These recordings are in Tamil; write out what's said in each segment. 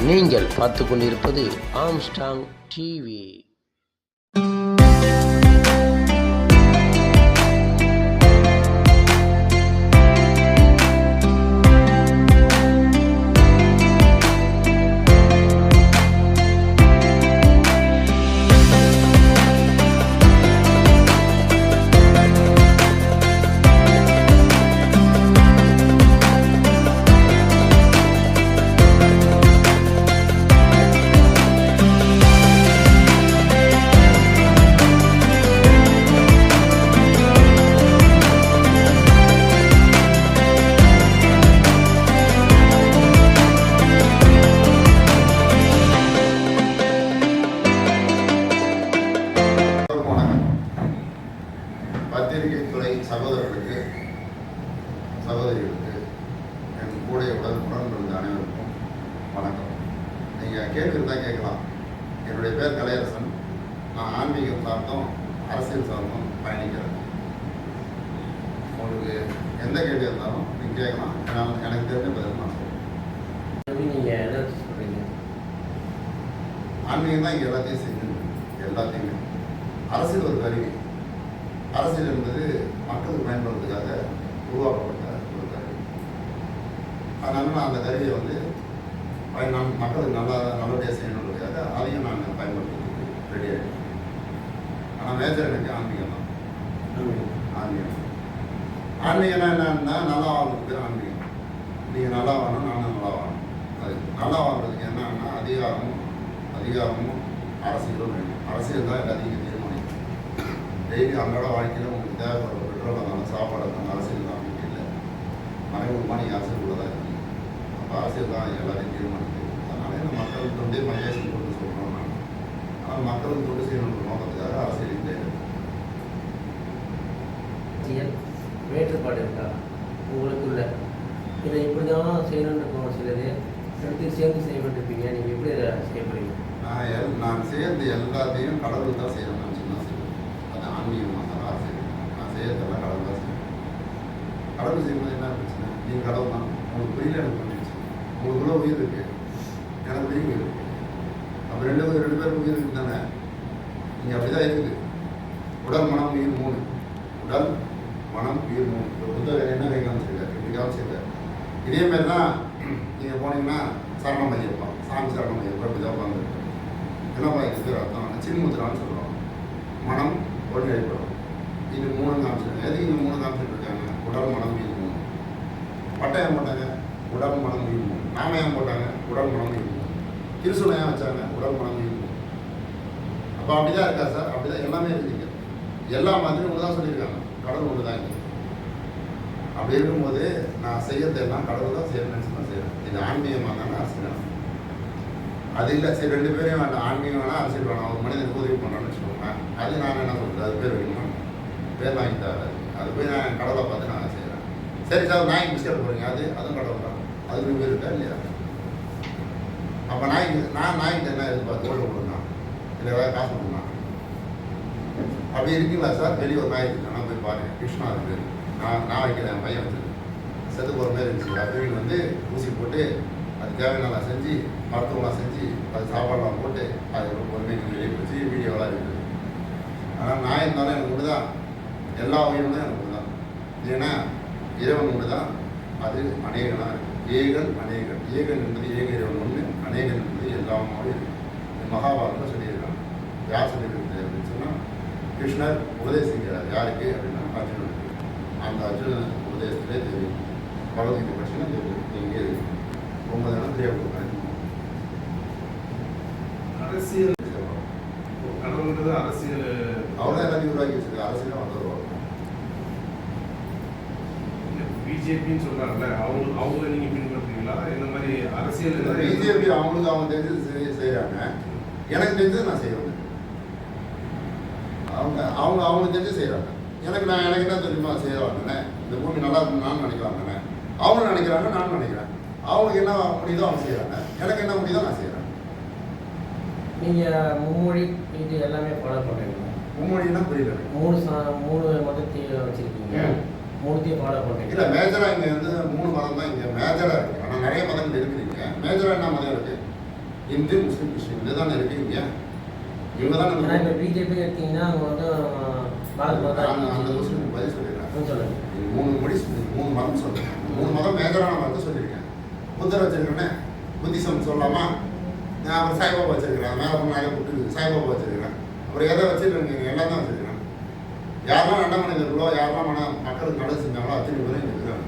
நீங்கள் பார்த்து கொண்டிருப்பது ஆம்ஸ்டாங் டிவி. பத்திரிகை துறை சகோதரர்களுக்கு சகோதரிகளுக்கு என் கூட உடன்பிறந்த அனைவருக்கும் வணக்கம். நீங்கள் கேட்குறதா கேட்கலாம். என்னுடைய பேர் கலையரசன். நான் ஆன்மீகம் சார்ந்தும் அரசியல் சார்ந்தும் பயணிக்கிறேன். உங்களுக்கு எந்த கேள்வி இருந்தாலும் நீங்கள் கேட்கலாம். எனக்கு தெரிஞ்ச பதில் நான் சொல்லுவேன். நீங்கள் என்ன சொல்கிறீங்க? ஆன்மீகம் தான் இங்கே எல்லாத்தையும் செஞ்சு எல்லாத்தையுமே. அரசியல் ஒரு கருவி. அரசியல் என்பது மக்களுக்கு பயன்படுறதுக்காக உருவாக்கப்பட்ட ஒரு கருவி. அதனால நான் அந்த கருவியை நான் மக்களுக்கு நல்லபடியாக செய்யணுன்றதுக்காக அதையும் நான் பயன்படுத்துறதுக்கு ரெடி ஆகிடுவேன். ஆனால் மேஜர் எனக்கு ஆன்மீகம் தான். ஆன்மீகம்னா என்னன்னா நல்லா வாழ்றதுக்கு பேர் ஆன்மீகம். நீங்கள் நல்லா வாழணும், நானும் நல்லா வாழணும். அது நல்லா வாழ்றதுக்கு என்னன்னா அதிகாரமும் அரசியலும் வேணும். அரசியல் தான் எல்லாத்தையும் தீர்மானிக்கும். டெய்லி அன்றாட வாழ்க்கையில் உங்களுக்கு தேவைப்படுற பெட்ரோல் இருந்தாலும் சாப்பாடு இருந்தாலும் அரசியல் தான் அப்படி இல்லை. மறைமுகமாக நீங்கள் அரசியல் தான் இருக்கீங்க. அப்போ அரசியல் தான் எல்லாத்தையும் தீர்மானிக்குது. அதனால என்ன மக்களுக்கு தொண்டே மகேசன் கொண்டு சொல்கிறோம். நான் ஆனால் மக்களுக்கு தொண்டு செய்யணுன்ற நோக்கத்துக்காக அரசியல் தேவை. வேற்றுப்பாடு இருக்கா உங்களுக்குள்ள? இதை இப்படி தான் செய்யணும்னு இருக்கும். சிலது எடுத்து சேர்ந்து செய்ய வேண்டியிருப்பீங்க. நீங்கள் எப்படி அதை செய்ய போகிறீங்க? நான் சேர்ந்து எல்லாத்தையும் கடவுள் தான் செய்யணும்னு சொன்னால் செய்வேன். அது ஆன்மீகமாக தான் அரசியல். நான் செய்யறதெல்லாம் கடவுள் தான் செய்வேன். கடவுள் செய்யும்போது என்ன பிரச்சனை? நீங்கள் கடவுள் தான். உங்களுக்கு புரியல, எனக்கு புரிஞ்சிச்சு. உங்களுக்குள்ள உயிர் இருக்கு, எனக்கு உயிர் இருக்கு. அப்போ ரெண்டு பேரும் உயிர் இருக்கு தானே. நீங்கள் அப்படி தான் இருக்குது. உடல் மனம் உயிர் 3. உடல் மனம் உயிர் 3. இப்போ புத்தகம் என்ன காமிச்சிருக்காரு, இப்படி காமிச்சிருக்காரு. இதே மாதிரி தான் நீங்கள் போனீங்கன்னா சரணம் ஐயப்பா, சாமி சரணம் ஐயப்பா இப்படி தான் உட்காந்துருக்கு. என்னப்பா இது பேர் அர்த்தம்? சின்முத்திரான்னு சொல்கிறோம். மனம் ஒருங்கிணைப்படும். இது 3 காமிச்சிருக்காங்க. எதுக்கு இந்த 3 காமிச்சிட்டு இருக்காங்க? உடல் மனம் உயிர் 3. பட்டம் ஏன் போட்டாங்க? உடல் மனம் உயிர் 3. நாம ஏன் போட்டாங்க? உடல் மனம் உயிர் 3. திருசூலம் ஏன் வச்சாங்க? உடல் மனம் உயிர் 3. அப்போ அப்படிதான் இருக்கா சார்? அப்படிதான் எல்லாமே இருக்குங்க. எல்லா மாதிரியும் ஒன்று தான் சொல்லியிருக்காங்க. கடவுள் ஒன்று தான் இருக்கு. அப்படி இருக்கும்போது நான் செய்யறதெல்லாம் கடவுள் தான் செய்யணும்னு நான் செய்கிறேன். இது ஆன்மீகமாக தானே அரசியல். அது இல்லை சரி 2 பேரையும் வேண்டாம், ஆன்மீகம் வேணாம் அரசியல் வேணாம். ஒரு மனிதனுக்கு உதவி பண்ணுறோன்னு வச்சுக்கோங்க. அது நான் என்ன சொல்கிறது? அது பேர் வைக்கணுமா? பேர் வாங்கி தராது. அது போய் நான் கடவுளை பார்த்து நான் செய்கிறேன். சரி சார், நாய்க்கு பிஸ்கட் போடுறீங்க, அதுவும் கடவுள் தான். அதுக்கு பேர் இருக்கா இல்லையா? அப்போ நாய்க்கு என்ன எதிர்பார்த்து ஓட்டு கொடுங்க, இல்லை ஏதாவது காசு கொடுங்க. அப்படி இருக்குங்களா சார்? வெளியே ஒரு நாய் இருக்கு, நான் போய் பாருங்க, கிருஷ்ணா இருக்கு. நான் வைக்கிறேன், என் பையன் வச்சுருக்கு. செத்து போகிற மாதிரி இருந்துச்சு. அப்படின்னு ஊசி போட்டு அது தேவையான செஞ்சு மருத்துவம்லாம் செஞ்சு அது சாப்பாடெலாம் போட்டு அது பொறுமைக்கு வெளியே பிடிச்சி வீடியோலாம் இருக்குது. ஆனால் நான் இருந்தாலும் எனக்கு ஒன்று தான். எல்லா உயிரும் எனக்கு ஒன்று தான். ஏன்னா இறைவன் ஒன்று தான். அது அநேகனாக இருக்குது. ஏகன் அநேகன். ஏகன் என்பது ஏக இறைவன் ஒன்று, அநேகன் என்பது எல்லாமே இருக்குது. மகாபாரதம் சொல்லியிருக்காங்க. யார் சொல்லியிருக்கு அப்படின்னு சொன்னால் கிருஷ்ணர் உபதேசிக்கிறார். யாருக்கு அப்படின்னா அர்ஜுனனுக்கு. அந்த அர்ஜுனன் உபதேசத்திலே தெரியும். பகவத்கீதை பிரச்சனை தெரியும். இங்கே 9 இடம் தெரியாமல் அரசியல் கடவுள்ன்றது அரசியல் அவர் தான் எல்லாத்தையும் உருவாக்கி வச்சிருக்காரு. அரசியலும் வந்துடுவாங்க. பிஜேபின்னு சொல்றாங்கல்ல, அவங்கள நீங்க பின்பற்றுறீங்களா? இந்த மாதிரி அரசியல் பிஜேபி அவங்க தெரிஞ்சு செய்யறாங்க. எனக்கு தெரிஞ்சது நான் செய்வேன். அவங்களுக்கு தெரிஞ்சு செய்யறாங்க. எனக்கு என்ன தெரியுமா செய்யறாங்கண்ணே? இந்த பூமி நல்லா இருக்குன்னு நான் நினைக்கிறாங்கண்ணே. அவங்களும் நினைக்கிறாங்க, நானும் நினைக்கிறேன். அவங்களுக்கு என்ன முடியுதோ அவங்க செய்யறாங்க. எனக்கு என்ன முடியுதோ நான் செய்யறேன். நீங்கள் மும்மொழி இது எல்லாமே ஃபாலோ பண்ணுறீங்க. மும்மொழின்னா புரியல. 3 மதத்தையும் வச்சுருக்கீங்க. 3த்தையும் ஃபாலோ பண்ணுறீங்க. இல்லை மேஜராக இங்கே 3 மதம் தான் இங்கே மேஜராக இருக்குது. ஆனால் நிறைய மதங்கள் இருக்குறீங்க. மேஜராக என்ன மதம் இருக்குது? இந்து முஸ்லீம் கிறிஸ்டின் இது தானே இருக்கீங்க. இவங்க தான் ஏன்னா இப்போ பிஜேபி எடுத்தீங்கன்னா அவங்க வந்து பாரத் மாதா அந்த முஸ்லீம் பதில் சொல்லிடுறேன். சொல்லுங்க. 3 மொழி 3 மதம் சொல்றேன். 3 மதம் மேஜரான மதத்தை சொல்லியிருக்கேன். புத்தர் வச்சிருக்கேன்னே புத்திசம் சொல்லலாமா? நான் அப்புறம் சாய்பாபா வச்சிருக்கிறேன். மேலே முன்னாலே கூப்பிட்டு சாய்பாபா வச்சிருக்கிறேன். அப்புறம் எதை வச்சிருக்கீங்க? எல்லாம் தான் வச்சிருக்கிறேன். யாரெல்லாம் நல்ல மனிதர்களோ யாரெல்லாம் மக்களுக்கு நல்லது செஞ்சாங்களோ அத்தனை பேரும் இங்கே இருக்கிறாங்க.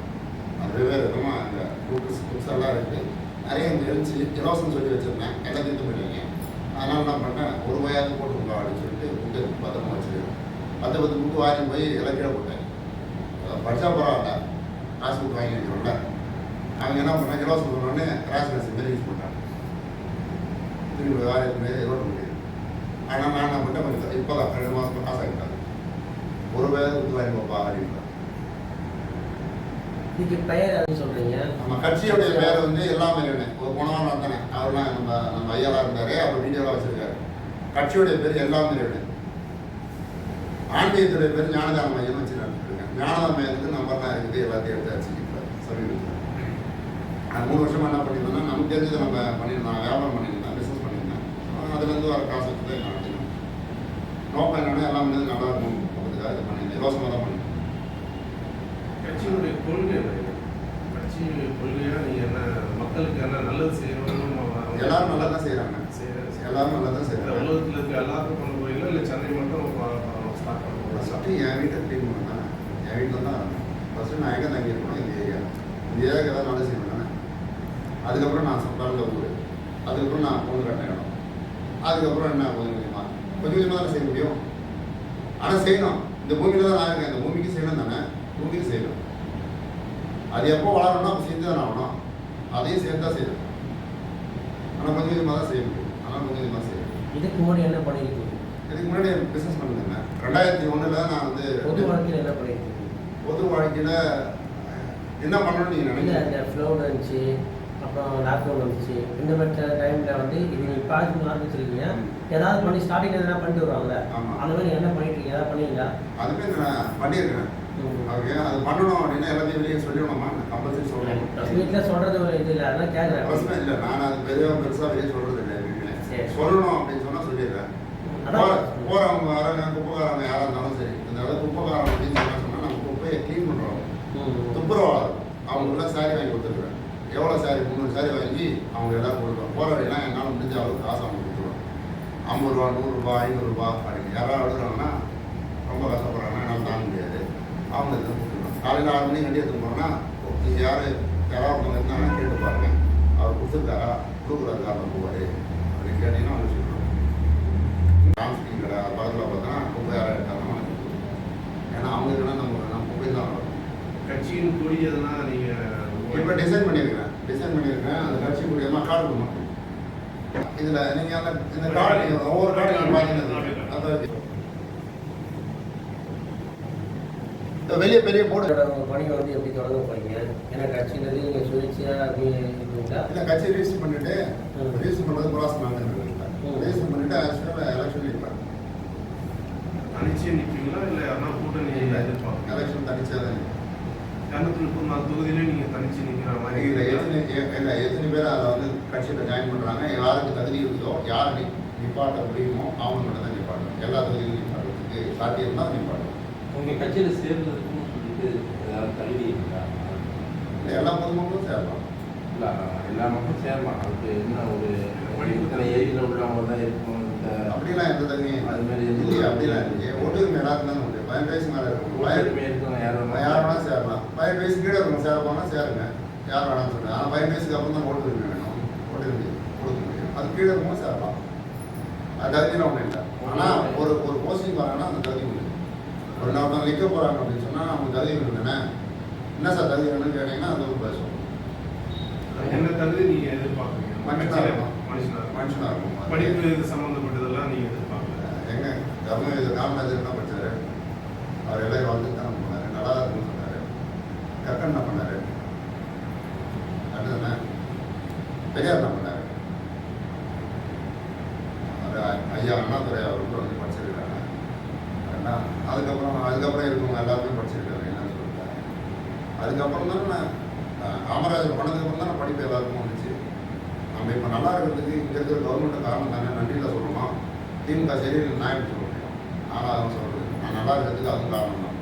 அது வேறு விதமாக இந்த புக்ஸ் எல்லாம் இருக்குது. நிறைய இங்கே இருந்துச்சு. இலவசம் சொல்லி வச்சுருந்தேன். எல்லாம் தீர்த்து பண்ணிங்க. அதனால் என்ன பண்ணேன், ஒரு வயாவது போட்டுருக்கோம் அப்படின்னு சொல்லிட்டு புக்கு பத்திரமா வச்சுருக்கேன். 10 புக்கு வாங்கி போய் எல்லாம் கீழே போட்டேன். படித்தா பரவாயில்ல, காசு புக்கு வாங்கி வைக்கிறோம்ல. அவங்க என்ன பண்ணாங்க, இலவசம் சொன்னோடனே கிராஸ் மேட்ச் மாரி யூஸ் பண்ணிட்டாங்க. திரும்பி வாரத்துக்கு மாரி ரோட்ட முடியாது. ஆனால் நான் என்ன பண்ணிட்டேன், கொஞ்சம் இப்போ தான் 2 மாதம் காசு ஆகிட்டாங்க. ஒரு வயாவது புக்கு வாங்கி போப்பா அப்படின்ட்டு. இதுக்கு பெயர் யாருன்னு சொல்கிறீங்க? நம்ம கட்சியோடைய பேர் வந்து எல்லாமே ஒரு குணவான் தானே. அவர்லாம் நம்ம ஐயாவா இருந்தார். அவர் வீடியோவாக வச்சிருக்காரு. கட்சியோடைய பேர் எல்லாமே ஆன்மீகத்துடைய பேர் ஞானதான மையம்னு வச்சுருக்கேன். ஞானதான மையத்துக்கு நம்பர்லாம் இருக்குது. எல்லாத்தையும் எடுத்து வச்சுக்கிட்டு சமீபத்தில் 3 வருஷமாக என்ன பண்ணியிருந்தோம்னா, நமக்கு தெரிஞ்சதை நம்ம பண்ணியிருந்தோம். வியாபாரம் பண்ணியிருந்தேன், பிஸ்னஸ் பண்ணியிருந்தேன். அதுலேருந்து வர காசு வச்சு தான் நடத்தினோம். நோக்கம் என்னன்னா எல்லாம் வந்து நல்லா இருக்கும் அப்படின்றதுக்காக இது பண்ணியிருந்தேன். இலவசமாக தான் பண்ணியிருந்தேன். கட்சியினுடைய கொள்கை என்ன? கட்சியினுடைய கொள்கையா நீங்க என்ன மக்களுக்கு என்ன நல்லது செய்யணும்னு எல்லாரும் நல்லா தான் செய்கிறாங்க. எல்லாரும் நல்லா தான் செய்கிறாங்க. உலகத்தில் இருக்க எல்லாருக்கும் கொண்டு போயிடலாம், இல்லை சென்னை மட்டும் ஸ்டார்ட் பண்ண போகலாம்? ஃபஸ்ட்டு என் வீட்டை க்ளீன் பண்ணேன். என் வீட்டில் தான் ஃபஸ்ட்டு நான் எங்கே தங்கி இருக்கணும், இந்த ஏரியா. இந்த ஏரியாவுக்கு ஏதாவது நல்லது செய்யணும் தானே. அதுக்கப்புறம் நான் பிறந்த ஊர். அதுக்கப்புறம் நான் பொண்ணு கட்டின இடம். அதுக்கப்புறம் என்ன கொஞ்சம் கொஞ்சமாக தானே செய்ய முடியும். ஆனால் செய்யணும். இந்த பூமியில் தான் நான் இருக்கேன். இந்த பூமிக்கு செய்யணும் தானே. பூமிக்கு செய்யணும். அது எப்போ வளரணும்னா அப்போ செஞ்சு தான் ஆகணும். அதையும் சேர்த்து தான் செய்யணும். ஆனால் கொஞ்சம் கொஞ்சமாக தான் செய்ய முடியும். ஆனால் கொஞ்சம் கொஞ்சமாக செய்யணும். இதுக்கு முன்னாடி என்ன பண்ணியிருக்கீங்க? இதுக்கு முன்னாடி பிஸ்னஸ் பண்ணிருந்தேன். 2001 நான் வந்து பொது வாழ்க்கையில் என்ன பண்ணியிருக்கீங்க? பொது வாழ்க்கையில் என்ன பண்ணணும்னு நீங்கள் இல்லை, நினைக்கிறீங்க? அந்த ஃப்ளோட் இருந்துச்சு, அப்புறம் லாக்டவுன் வந்துச்சு. இந்த மாதிரி டைமில் வந்து இது நீங்கள் இப்போ ஆரம்பிச்சிருக்கீங்க. ஏதாவது பண்ணி ஸ்டார்டிங் எதனா பண்ணிட்டு வருவாங்கல்ல, ஆமாம். அந்த மாதிரி என்ன பண்ணிட்டு இருக்கீங்க? ஏதாவது பண்ணீங்களா? அதுமாரி நான் பண்ணியிருக்கேன். ஓகே, அது பண்ணணும் அப்படின்னா எல்லாத்தையும் வெளியே சொல்லணுமா? கம்பல்சரி சொல்லணும். வீட்டில் சொல்கிறது ஒரு இது இல்லை, அதெல்லாம் கேட்குறேன். அவசியம் இல்லை. நான் அது பெருசாக வெளியே சொல்கிறது இல்லை. வீட்டில் சரி. சொல்லணும் அப்படின்னு சொன்னால் சொல்லிடுறேன். போகிறவங்க வரவங்க குப்பைக்காரங்க யாராக இருந்தாலும் சரி, இந்த அளவுக்கு குப்பைக்காரங்க அப்படின்னு சொன்னால் நம்ம குப்பையை க்ளீன் பண்ணுறோம். துப்புரவாளர் அவங்களுக்குலாம் சாரி வாங்கி கொடுத்துருக்குறேன். எவ்வளோ சாரி? 300 சாரி வாங்கி அவங்க எல்லாரும் கொடுக்குறோம். போகிற வரையெல்லாம் என்னால் முடிஞ்ச அளவுக்கு காசு அவங்க கொடுத்துருவோம். 50 ரூபா, 100 ரூபா, 500 ரூபா அப்படின்னு யாராவது அழுகுறாங்கன்னா, ரொம்ப கஷ்டப்படுறாங்கன்னா என்னால் தாங்க முடியாது. அவங்க இதை கொடுத்துருவோம். காலையில் 6 மணிக்கு வண்டி எடுத்துன்னு போகிறோன்னா, நீங்கள் யாராவது ஒருத்தவங்க இருந்தாங்கன்னா கேட்டு பாருங்க, அவர் கொடுத்துருக்காரா, கொடுக்குறாரு காரணம் போவார் அப்படின்னு கேட்டீங்கன்னா அவங்க சொல்லுவாங்க. டிரான்ஸ்பிங் கடை அது பக்கத்தில் பார்த்தோன்னா குப்பை யாராவது எடுத்தாங்கன்னா ஏன்னா அவங்க இல்லைன்னா நம்ம குப்பை தான் வரும். கட்சியின் கொடி எதுனா நீங்கள் இப்போ டிசைன் பண்ணியிருக்கேன். அந்த கட்சி கூடியமாக கார்டு கொடுக்கணும். இதில் நீங்கள் அந்த இந்த கார்டு ஒவ்வொரு கார்டு நீங்கள் பார்த்தீங்கன்னா அதாவது வெளியே பெரிய போர்டு. உங்கள் பணி வந்து எப்படி தொடங்க போறீங்க? ஏன்னா கட்சியினது நீங்கள் சுயேட்சையாக இருக்கீங்களா? இல்லை, கட்சி ரிஜிஸ்டர் பண்ணிவிட்டு ரிஜிஸ்டர் பண்ணுறது ப்ராசஸ் நாங்கள் ரிஜிஸ்டர் பண்ணிவிட்டு ஆக்சுவலாக எலெக்ஷன் நிற்பேன். தனிச்சே நிற்பீங்களா, இல்லை யாருன்னா கூட்டணி எதிர்ப்பாங்க? எலெக்ஷன் தனிச்சாக தான் 234 தொகுதியிலே நீங்கள் தனிச்சு நிற்கிற மாதிரி இல்லை. எத்தனை பேர் அதை வந்து கட்சியில் ஜாயின் பண்ணுறாங்க, யாருக்கு தகுதி இருக்குதோ, யார் நிப்பாட்ட முடியுமோ அவங்க மட்டும் தான் நிப்பாட்டும். எல்லா தொகுதியிலும் நிப்பாட்டுறதுக்கு சாத்தியம் தான் நிப்பாட்டும். உங்கள் கட்சியில் சேர்ந்ததுக்குன்னு சொல்லிட்டு ஏதாவது தகுதி இருக்கா? எல்லா பொதுமக்களும் சேரலாம். இல்லை, எல்லா மக்களும் சேரலாம். அதுக்கு என்ன ஒரு இத்தனை ஏரியில் உள்ளவங்க தான் இருக்கணும். இந்த அப்படிலாம் எந்த தகுதியும் அது மாதிரி இல்லையா? அப்படிலாம் இல்லையே. ஓட்டுரிமை எல்லாருக்கும் தான் உண்டு. 18 வயசு மேலே இருக்கும். இருக்கணும். யார் வேணாலும் சேரலாம். 18 வயசு கீழே இருக்கும் சேர போனால் சேருங்க. யார் வேணாலும் சொல்லுங்கள். ஆனால் 18 வயசுக்கு அப்புறம் தான் ஓட்டுரிமை வேணும். ஓட்டுரிமை கொடுக்க முடியும். அது கீழே இருக்கும்போது சேரலாம். அது தகுதியெலாம் ஒன்றும் இல்லை. ஆனால் ஒரு போஸ்டிங் வராங்கன்னா அந்த தகுதி உண்டு. ஒரு ஒருத்தவங்க நிற்க போகிறாங்க அப்படின்னு சொன்னால் அவங்க தகுதி வேணும் தானே. என்ன சார் தகுதி வேணும்னு கேட்டிங்கன்னா அது ஒரு பேசுவோம். என்ன தகுதி நீங்கள் எதிர்பார்க்குறீங்க? மனுஷனாக இருக்கும். படிப்பு இது சம்மந்தப்பட்டதெல்லாம் நீங்கள் எதிர்பார்க்கல. எங்க காமராஜர் என்ன படித்தார்? அவர் எல்லாம் வந்து தான் பண்ணார். நல்லா இருக்குன்னு சொன்னார். கக்கன் என்ன பண்ணார்? அதுதானே பெரியார் என்ன பண்ணார்? ஐயா அண்ணாதுரை அவர்கள் வந்து படிச்சிருக்காங்க. அதுக்கப்புறம் இருக்கவங்க எல்லாருமே படிச்சிருக்காங்க. என்ன சொல்லிட்டாங்க? அதுக்கப்புறம் தானே காமராஜர் பண்ணதுக்கப்புறம் தானே படிப்பு எல்லாருக்கும் வந்துச்சு. நம்ம நம்ம இப்போ நல்லா இருக்கிறதுக்கு இங்கே இருக்கிற கவர்மெண்ட்டு காரணம் தானே நன்றியில் சொல்லணும். திமுக சரி நான் எப்படி சொல்ல முடியும்? நானும் சொல்கிறது நான் நல்லா இருக்கிறதுக்கு அதுவும் காரணம் தான்.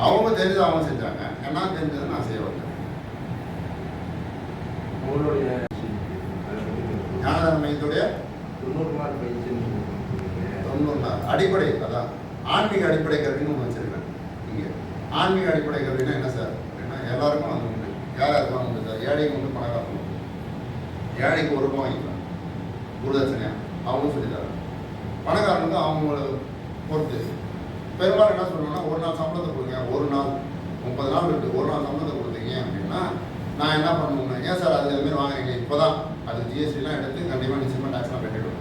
அவங்க தெரிஞ்சு அவங்க செஞ்சாங்க, என்ன தெரிஞ்சது நான் செய்ய வந்தேன். உங்களுடைய ஞானதான மையத்துடைய 90 நாள் பயிற்சின்னு 90 நாள் அடிப்படை, அதான் ஆன்மீக அடிப்படை கல்வின்னு ஒன்று வச்சிருக்கேன். இங்கே ஆன்மீக அடிப்படை கல்வினா என்ன சார் அப்படின்னா எல்லாருக்கும் அது உண்டு. யாராக இருக்கலாம் உண்டு சார். ஏழைக்கு உண்டு, பணக்காரங்க உண்டு. ஏழைக்கு 1 ரூபா வாங்கிக்கலாம் குருதட்சணையா, அவங்களும் சொல்லி தராங்க. பணக்காரனுக்கு அவங்கள பொறுத்து பெரும்பாலும் என்ன சொல்லுவாங்கன்னா ஒரு நாள் சம்பளத்தை கொடுங்க, ஒரு நாள் 30 நாள் இருக்குது, ஒரு நாள் சம்பளத்தை கொடுத்தீங்க அப்படின்னா நான் என்ன பண்ணுவேன், ஏன் சார் அது அதுமாரி வாங்குறீங்க, இப்போ தான் அது ஜிஎஸ்டிலாம் எடுத்து கண்டிப்பாக நிச்சயமாக டேக்ஸ்லாம் கட்டிவிடும்.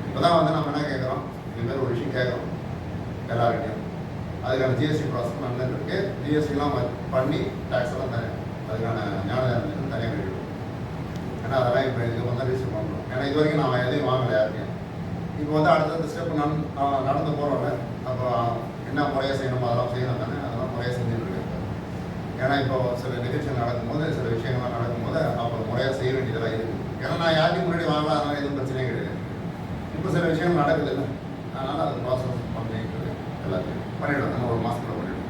இப்போ தான் வந்து நம்ம என்ன கேட்குறோம், இதுமாரி ஒரு விஷயம் கேட்குறோம் எல்லாருக்கிட்டையும். அதுக்கான ஜிஎஸ்டி ப்ராசஸ் நடந்துருக்கு. ஜிஎஸ்டிலாம் பண்ணி டேக்ஸ் எல்லாம் தரேன், அதுக்கான ஞானதானம் தனியாக கட்டிவிடும். ஏன்னா அதெல்லாம் இப்போ இதுக்கு வந்து ரிஜிஸ்டர் பண்ணுறோம். ஏன்னா இது வரைக்கும் நான் எதையும் வாங்கலை யாருக்கையும். இப்போ வந்து அடுத்தடுத்த ஸ்டெப் நடந்து போகிறோம்ல, அப்போ என்ன முறையாக செய்யணுமோ அதெல்லாம் செய்யணும் தானே, அதெல்லாம் முறையாக செஞ்சுட்டு இருக்கேன். ஏன்னா இப்போ சில நிகழ்ச்சிகள் நடக்கும்போது, சில விஷயங்கள்லாம் நடக்கும்போது அப்போ முறையாக செய்ய வேண்டியதெல்லாம் இருக்குது. ஏன்னா நான் யாருக்கும் முன்னாடி வாங்கலாம், அதனால் எதுவும் பிரச்சனையே கிடையாது. இப்போ சில விஷயங்கள் நடக்குது இல்லை, அதனால் அது ப்ராசஸ் பண்ணிட்டு எல்லாத்தையும் பண்ணிவிடுவோம். நம்ம ஒரு மாதத்தில் பண்ணிவிடுவோம்.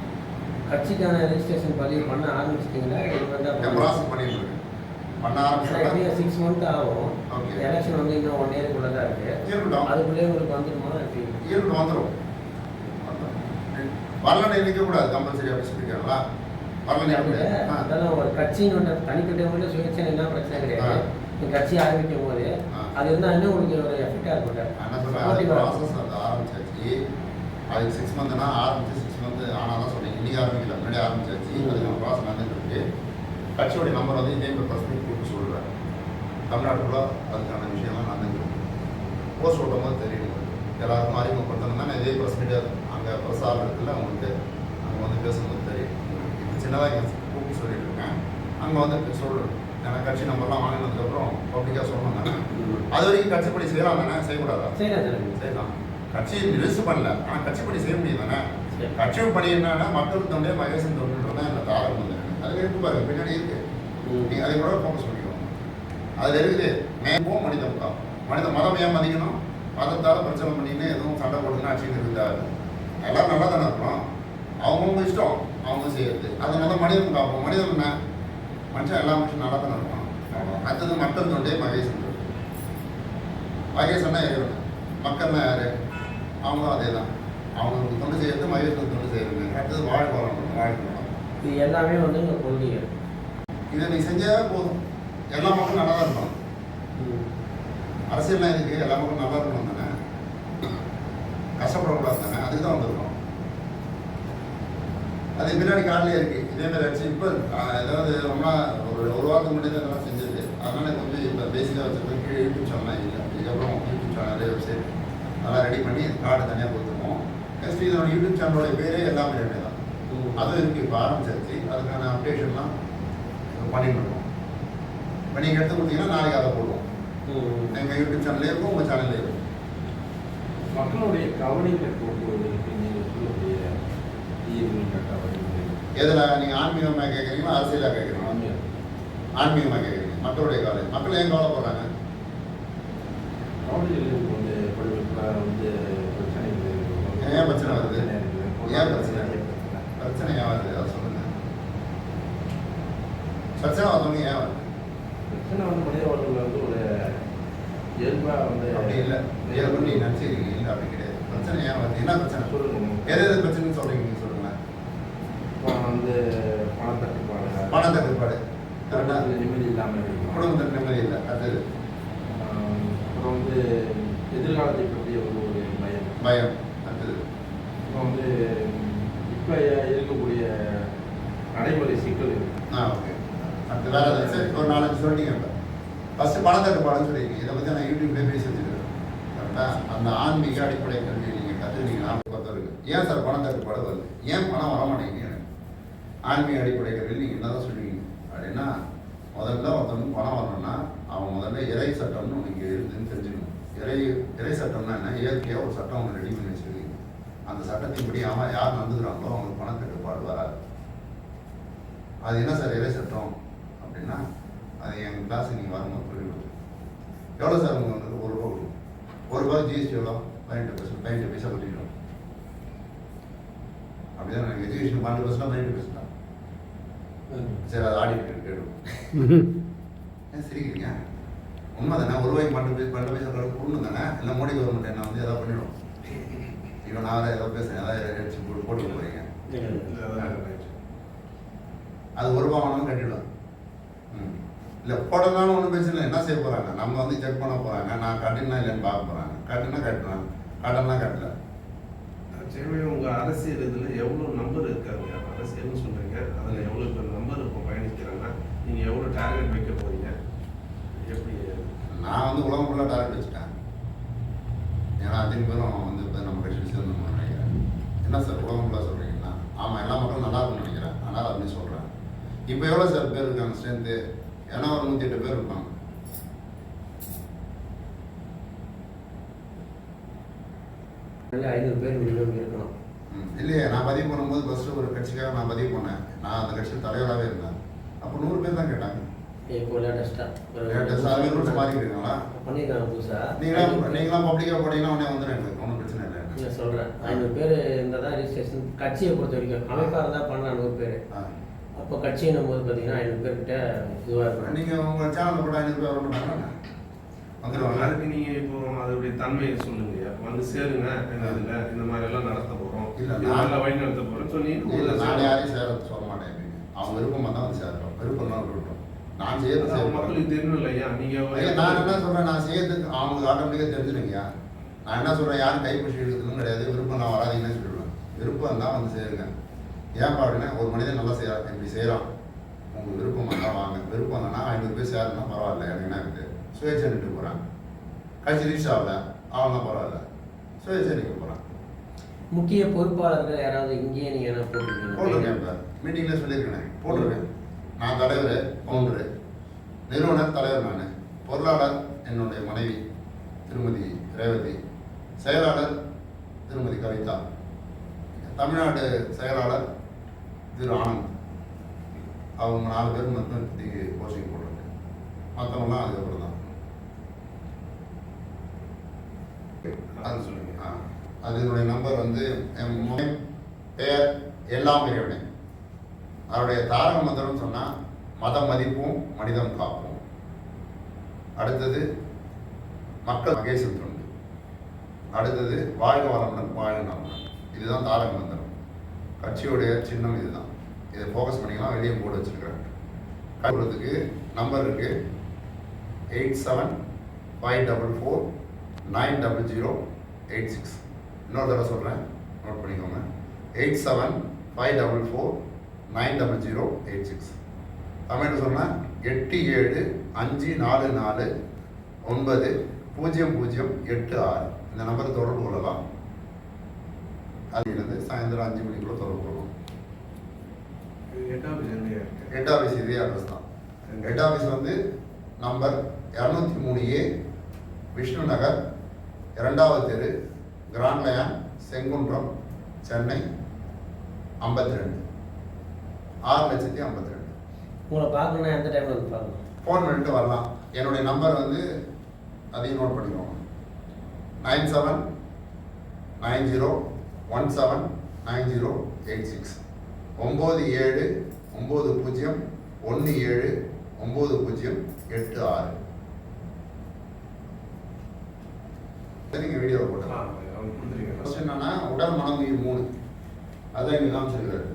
கட்சிக்கான ரெஜிஸ்ட்ரேஷன் பதிவு பண்ண ஆரம்பிச்சிட்டிங்களா? என் ப்ராசஸ் பண்ணிட்டு இருக்கேன். பண்ண ஆரம்பிச்சா 6 months ஆகும். ஓகே. எலெக்ஷன் வந்து இன்னும் 1 year தான் இருக்குது. இருக்கட்டும், அதுக்குள்ளேயே உங்களுக்கு வந்துடுமா? இருக்கட்டும், வந்துடும். வரலன்னு நிற்கக்கூடாது, கம்பல்சரி அப்படி சொல்லியிருக்காங்களா? அதெல்லாம் ஒரு கட்சின்னு தனிப்பட்ட முறையில் சுயேட்சை என்ன பிரச்சனை கிடையாது. நீங்கள் கட்சி ஆரம்பிக்கும் போது அது இருந்தால் இன்னும் உங்களுக்கு ஒரு எஃபெக்டாக இருக்கும். என்ன சொல்கிறேன், ப்ராசஸ் அது ஆரம்பிச்சாச்சு. அதுக்கு 6 monthனா ஆரம்பிச்சு 6 month ஆனால் தான் சொன்னீங்க. இன்றைக்கி ஆரம்பிக்கல, முன்னாடி ஆரம்பிச்சாச்சு. அதுக்கு நம்ம ப்ராசஸ் நடந்துட்டு கட்சியோடைய நம்பர் வந்து இதே மாதிரி ப்ரெஸ் மீட் கூப்பிட்டு சொல்கிறேன். தமிழ்நாட்டுக்குள்ள அதுக்கான விஷயம்லாம் நடந்துருக்கு. போஸ்ட் ஓட்டும் போது தெரியும், எல்லாருக்கும் அறிமுகப்படுத்தணும்னா நான் இதே ப்ரெஸ் மீட் அங்கே ப்ரெஸ் ஆகிறதுல அவங்களுக்கு அங்கே வந்து பேசும்போது தெரியும். சின்னதாக இங்கே கூப்பிட்டு சொல்லிட்டு இருக்கேன், அங்கே வந்து சொல்கிறேன். ஏன்னா கட்சி நம்பர்லாம் வாங்கினதுக்கப்புறம் பப்ளிக்காக சொல்லணும் தானே. அது வரைக்கும் கட்சிப்படி செய்யலாம் தானே, செய்யக்கூடாதா? செய்யலாம். கட்சி ரிஜிஸ்டர் பண்ணல, ஆனால் கட்சிப்படி செய்ய முடியும் தானே. கட்சி பணி என்னன்னா மக்கள் தொண்டே மகேசன் தொண்டுன்றதான் என்ன தாரம் வந்து அது இருக்கு பாருங்க, பின்னாடி இருக்கு. நீங்கள் அதை கூட ஃபோக்கஸ் பண்ணிக்கணும். அதில் இருக்குது மேம்பும் மனித முகாம். மனித மதம் ஏன் மதிக்கணும்? மதத்தால் பிரச்சனை பண்ணின்னு எதுவும் சண்டை போட்டுன்னு அடிச்சுட்டு இருந்தாரு. எல்லாம் நல்லா தானே இருக்கணும். அவங்கவுங்க இஷ்டம், அவங்க செய்யறது. அதனால மனிதன் பார்ப்போம். மனிதன் என்ன மனுஷன், எல்லா மனுஷன் நல்லா தானே இருக்கணும். அடுத்தது மக்கள் தொண்டே மகேசன் தொண்டு. மகேசன்னா இறைவன், மக்கள்னா யாரு? அவங்களும் அதே தான். அவங்களுக்கு தொண்டு செய்யறது மகேசன் தொண்டு செய்யறது. அடுத்தது வாழ்க்கை வளம், வாழ்க்கை வளம். இது எல்லாமே வந்து உங்கள் கொள்கை. இதை நீ செஞ்சாவே போதும், எல்லா மக்களும் நல்லா தான் இருக்கணும். அரசியல்லாம் இதுக்கு எல்லா மக்களும் நல்லா இருக்கணும் தானே, கஷ்டப்படக்கூடாது தானே, அதுக்கு தான் வந்திருக்கோம். அது பின்னாடி காலையிலே இருக்குது. இதேமாதிரி ஆச்சு. இப்போ ஏதாவது ரொம்ப ஒரு வாரத்துக்கு முன்னாடி தான் இதெல்லாம் செஞ்சது. அதனால் கொஞ்சம் இப்போ பேசிக்காக வச்சுருக்கோம். கீழே யூடியூப் சேனல்லாம் இல்லை. இதுக்கப்புறம் யூடியூப் சேனல் வெப்சைட் அதெல்லாம் ரெடி பண்ணி கார்டு தனியாக கொடுத்துருவோம். நெக்ஸ்ட் இதோட யூடியூப் சேனலோடைய பேரே எல்லாமே ரெடி தான். அதுவும் இருக்குது, இப்போ ஆரம்பிச்சாச்சு. அதுக்கான அப்டேஷன்லாம் பண்ணிட்டு இருக்கோம். இப்போ நீங்கள் எடுத்து கொடுத்தீங்கன்னா நாளைக்கு அதை போடுவோம். எங்கள் யூடியூப் சேனல்லே இருக்கும், உங்கள் சேனல்லே இருக்கும். மக்களுடைய கவனிப்பை போக்குவதற்கு நீங்கள் சொல்லக்கூடிய எதில் நீங்கள் ஆன்மீகமாக கேட்குறீங்களா, அரசியலாக கேட்குறீங்களா? ஆன்மீகமாக கேட்குறீங்க. மக்களுடைய கவலை, மக்கள் ஏன் கவலைப்படுறாங்க? கவலைகளுக்கு வந்து வந்து ஏன் பிரச்சனை வருது? ஏன் பிரச்சனை? பிரச்சனை ஏன் வருது அதை சொல்லுங்கள். பிரச்சனை வரவங்க ஏன் வருது? பிரச்சனை வந்து மனித வாழ்வில் வந்து ஒரு இயல்பாக வந்து அப்படி இல்லை, இயல்பு நீங்கள் நினச்சிருக்கீங்க. இல்லை, அப்படி கிடையாது. பிரச்சனை ஏன் வருது? என்ன பிரச்சனை சொல்லுங்க. எது பிரச்சனைன்னு சொல்கிறீங்க, நீங்கள் சொல்லுங்கள். வந்து பணத்தட்டுப்பாடு, பணத்தட்டுப்பாடு, கரெக்டாக நிம்மதி இல்லாமல் இருக்கும், குடும்பத்தில் நிம்மதி இல்லை. அது அப்புறம் வந்து எதிர்காலத்தை பற்றிய ஒரு பயம். அது அப்புறம் வந்து இப்போ இருக்கக்கூடிய நடைமுறை சிக்கல் இருக்கு. ஓகே. அடுத்து வேறு ஏதாவது சரி ஒரு 4-5 சொல்லிட்டீங்க. இப்போ ஃபஸ்ட்டு பணத்தட்டுப்பாடுன்னு சொல்லியிருக்கீங்க. இதை பற்றி நான் யூடியூப்லேயே பேசி வச்சுருக்கேன். கரெக்டாக அந்த ஆன்மீக அடிப்படை கல்வி நீங்கள் கற்றுக்கிட்டீங்கன்னா பொறுத்தவரைக்கும் ஏன் சார் பணத்தட்டுப்பாடு வருது, ஏன் பணம் வர மாட்டேங்குது? ஆன்மீக அடிப்படை கல்வியில் நீங்கள் என்ன தான் சொல்லுவீங்க அப்படின்னா, முதல்ல ஒருத்தவங்க பணம் வரணும்னா அவன் முதல்ல இறை சட்டம்னு உனக்கு இருக்குதுன்னு தெரிஞ்சுக்கணும். இறை சட்டம்னா என்ன? இயற்கையாக ஒரு சட்டம் அவங்க ரெடி பண்ணி வச்சுருக்கீங்க. அந்த சட்டத்தின்படி அவன் யார் நடந்துக்கிறாங்களோ அவங்களுக்கு பணத்தட்டுப்பாடு வராது. அது என்ன சார் இறை சட்டம் அப்படின்னா, அது எங்கள் கிளாஸுக்கு நீங்கள் வரும்போது சொல்லிவிடுவோம். எவ்வளோ சார் உங்களுக்கு வந்து ₹1 கொடுக்கும் ₹1 ஜிஎஸ்டி எவ்வளோ 18 பைசா கட்டிக்கிறோம். அப்படிதான் எனக்கு எஜுகேஷன் 12% 18% தான். சரி அது ஆடிட் கேடும். ஏன் சிரிக்கிறீங்க? உண்மை தானே ₹1 12 பைசா கொடுக்கணும் தானே? இல்லை மோடி கவர்மெண்ட் என்ன வந்து எதாவது பண்ணிடும். இவன் நான் ஏதாவது பேசுகிறேன் ஏதாவது அடிச்சு போட்டு போகிறீங்க. அது ₹1 வாங்கினாலும் கட்டிடுவேன். இல்லை போடனாலும் ஒன்றும் பிரச்சனை இல்லை. என்ன செய்ய போகிறாங்க? நம்ம வந்து செக் பண்ண போகிறாங்க. நான் கட்டினா இல்லைன்னு பார்க்க போகிறாங்க. கட்டினா கட்டுறேன், கட்டணா கட்டல. சரி, உங்கள் அரசியல் இதில் எவ்வளோ நம்பர் இருக்காங்க? அரசியல்னு சொல்கிறீங்க, அதில் எவ்வளோ பேர் நம்பர் இப்போ பயணிக்கிறாங்கன்னா நீங்கள் எவ்வளோ டார்கெட் வைக்க போகிறீங்க? எப்படி? நான் வந்து உலகம் ஃபுல்லாக டார்கெட் வச்சுட்டேன். ஏன்னா அதிக பேரும் வந்து இப்போ நம்ம கட்சியில் சேர்ந்து நினைக்கிறேன். என்ன சார் உலகம் ஃபுல்லாக சொல்கிறீங்கன்னா? ஆமாம், எல்லா மக்களும் நல்லா இருக்கும்னு நினைக்கிறேன். அதனால் அப்படின்னு சொல்கிறேன். இப்போ எவ்வளோ சார் பேர் இருக்காங்க ஸ்ட்ரென்த்து? ஏன்னா ஒரு 108 பேர் இருப்பாங்க. இல்லை 500 பேர் மினிமம் இருக்கணும். இல்லையே, நான் பதிவு பண்ணும்போது ஃபஸ்ட்டு ஒரு கட்சிக்காக நான் பதிவு பண்ணேன். நான் அந்த கட்சியில் தலைவராகவே இருந்தேன். அப்போ 100 பேர் தான் கேட்டாங்க. இப்போ லேட்டஸ்ட்டாக ரூல்ஸ் மாறிக்கிறீங்களா? பண்ணியிருக்காங்க புதுசாக. நீங்களாம் பப்ளிக்காக போட்டீங்கன்னா உடனே வந்துடும். எனக்கு ஒன்றும் பிரச்சனை இல்லை. இல்லை சொல்கிறேன், 500 பேர் இருந்தால் தான் ரிஜிஸ்ட்ரேஷன். கட்சியை பொறுத்த வரைக்கும் அமைப்பாக இருந்தால் பண்ணலாம் 100 பேர். அப்போ கட்சின்னும் போது பார்த்தீங்கன்னா 500 பேர்கிட்ட இதுவாக இருக்கும். நீங்கள் உங்கள் சேனலில் கூட 500 பேர் வர மாட்டாங்க, வந்துடுவாங்க. அதுக்கு நீங்கள் இப்போ அதோடைய தன்மையை சொல்லுங்க. வந்து சேருங்க, இதில் இந்த மாதிரி எல்லாம் நடத்த போகிறோம், இல்லை நல்லா வழி நடத்த போகிறோம் சொல்லி நான் யாரையும் சேர சொல்ல மாட்டேன். அவங்க விருப்பமாக தான் வந்து சேர்றோம். விருப்பம் தான் விருப்பம். நான் செய்யறது மக்களுக்கு தெரியணும் இல்லையா? நீங்கள் நான் என்ன சொல்கிறேன், நான் செய்யறதுக்கு அவங்க ஆட்டோமேட்டிக்காக தெரிஞ்சுடுங்க. நான் என்ன சொல்கிறேன், யாரும் கைப்பிடிச்சி எடுக்கிறதும் கிடையாது. விருப்பம் நான் வராதிங்கன்னு சொல்லிடுவேன். விருப்பம் தான் வந்து சேருங்க. ஏன் அப்படின்னா ஒரு மனிதன் நல்லா செய்யறான், இப்படி செய்கிறான், உங்களுக்கு விருப்பம் தான் வாங்க. விருப்பம் இல்லைன்னா 500 பேர் சேரணும்னா பரவாயில்ல, எனக்கு என்ன இருக்குது. சுயேட்சை நிட்டு போகிறாங்க. கட்சி ரீச் ஆகல, அவங்க பரவாயில்ல, சுயேட்சை நிற்க போகிறாங்க. முக்கிய பொறுப்பாளர்கள் யாராவது இங்கேயே நீங்கள் என்ன போட்டிருக்கேன். இப்போ மீட்டிங்கில் சொல்லியிருக்கேன், போட்டிருக்கேன். நான் தலைவர், ஃபவுண்டரு, நிறுவனர் தலைவர். நான் பொருளாளர் என்னுடைய மனைவி திருமதி ரேவதி, செயலாளர் திருமதி கவிதா, தமிழ்நாடு செயலாளர் திரு ஆனந்த். அவங்க 4 பேர் மட்டும் இப்போதைக்கு போஸ்டிங் போட்டிருக்கு. மற்றவங்களாம் அதுக்கப்புறம் தான். அது சொல்லுங்க. அதனுடைய நம்பர் வந்து பெயர் எல்லாம் இறைவனே. அவருடைய தாரக மந்திரம் சொன்னால் மதம் மதிப்போம், மனிதம் காப்போம். அடுத்தது மக்கள் மகேசன் தொண்டு. அடுத்தது வாழ்க வளமுடன், வாழ்க நலமுடன். இதுதான் தாரக மந்திரம். கட்சியுடைய சின்னம் இதுதான். இதை ஃபோக்கஸ் பண்ணிக்கலாம். வெளியே போர்டு வச்சுருக்கிறேன். கட்டுறதுக்கு நம்பர் இருக்குது 8754490086. இன்னொரு தடவை சொல்கிறேன், நோட் பண்ணிக்கோங்க. 8754490086. தமிழ் சொன்னால் 8754490086. இந்த நம்பரை தொடர்பு கொள்ளலாம். அதுலேருந்து சாயந்தரம் 5 மணிக்குள்ள தொடர்பு கொள்ளலாம். ஹெட் ஆஃபீஸ் இதே அட்ரஸ் தான். ஹெட் ஆஃபீஸ் வந்து நம்பர் 203A, விஷ்ணு நகர், 2வது தெரு, கிராண்ட் லயன், செங்குன்றம், சென்னை 52 6,52,000. உங்களை பார்க்கணுன்னா எந்த டைமில் வந்து பார்க்கணும்? ஃபோன் பண்ணிட்டு வரலாம். என்னுடைய நம்பர் வந்து அதையும் நோட் பண்ணிக்கோங்க. 9790179086. 9790179086. சரிங்க, வீடியோ போட்டலாம். ஃபர்ஸ்ட் என்னன்னா உடல் மனம் உயிர் 3. அதான் இங்கே காமிச்சிருக்காரு.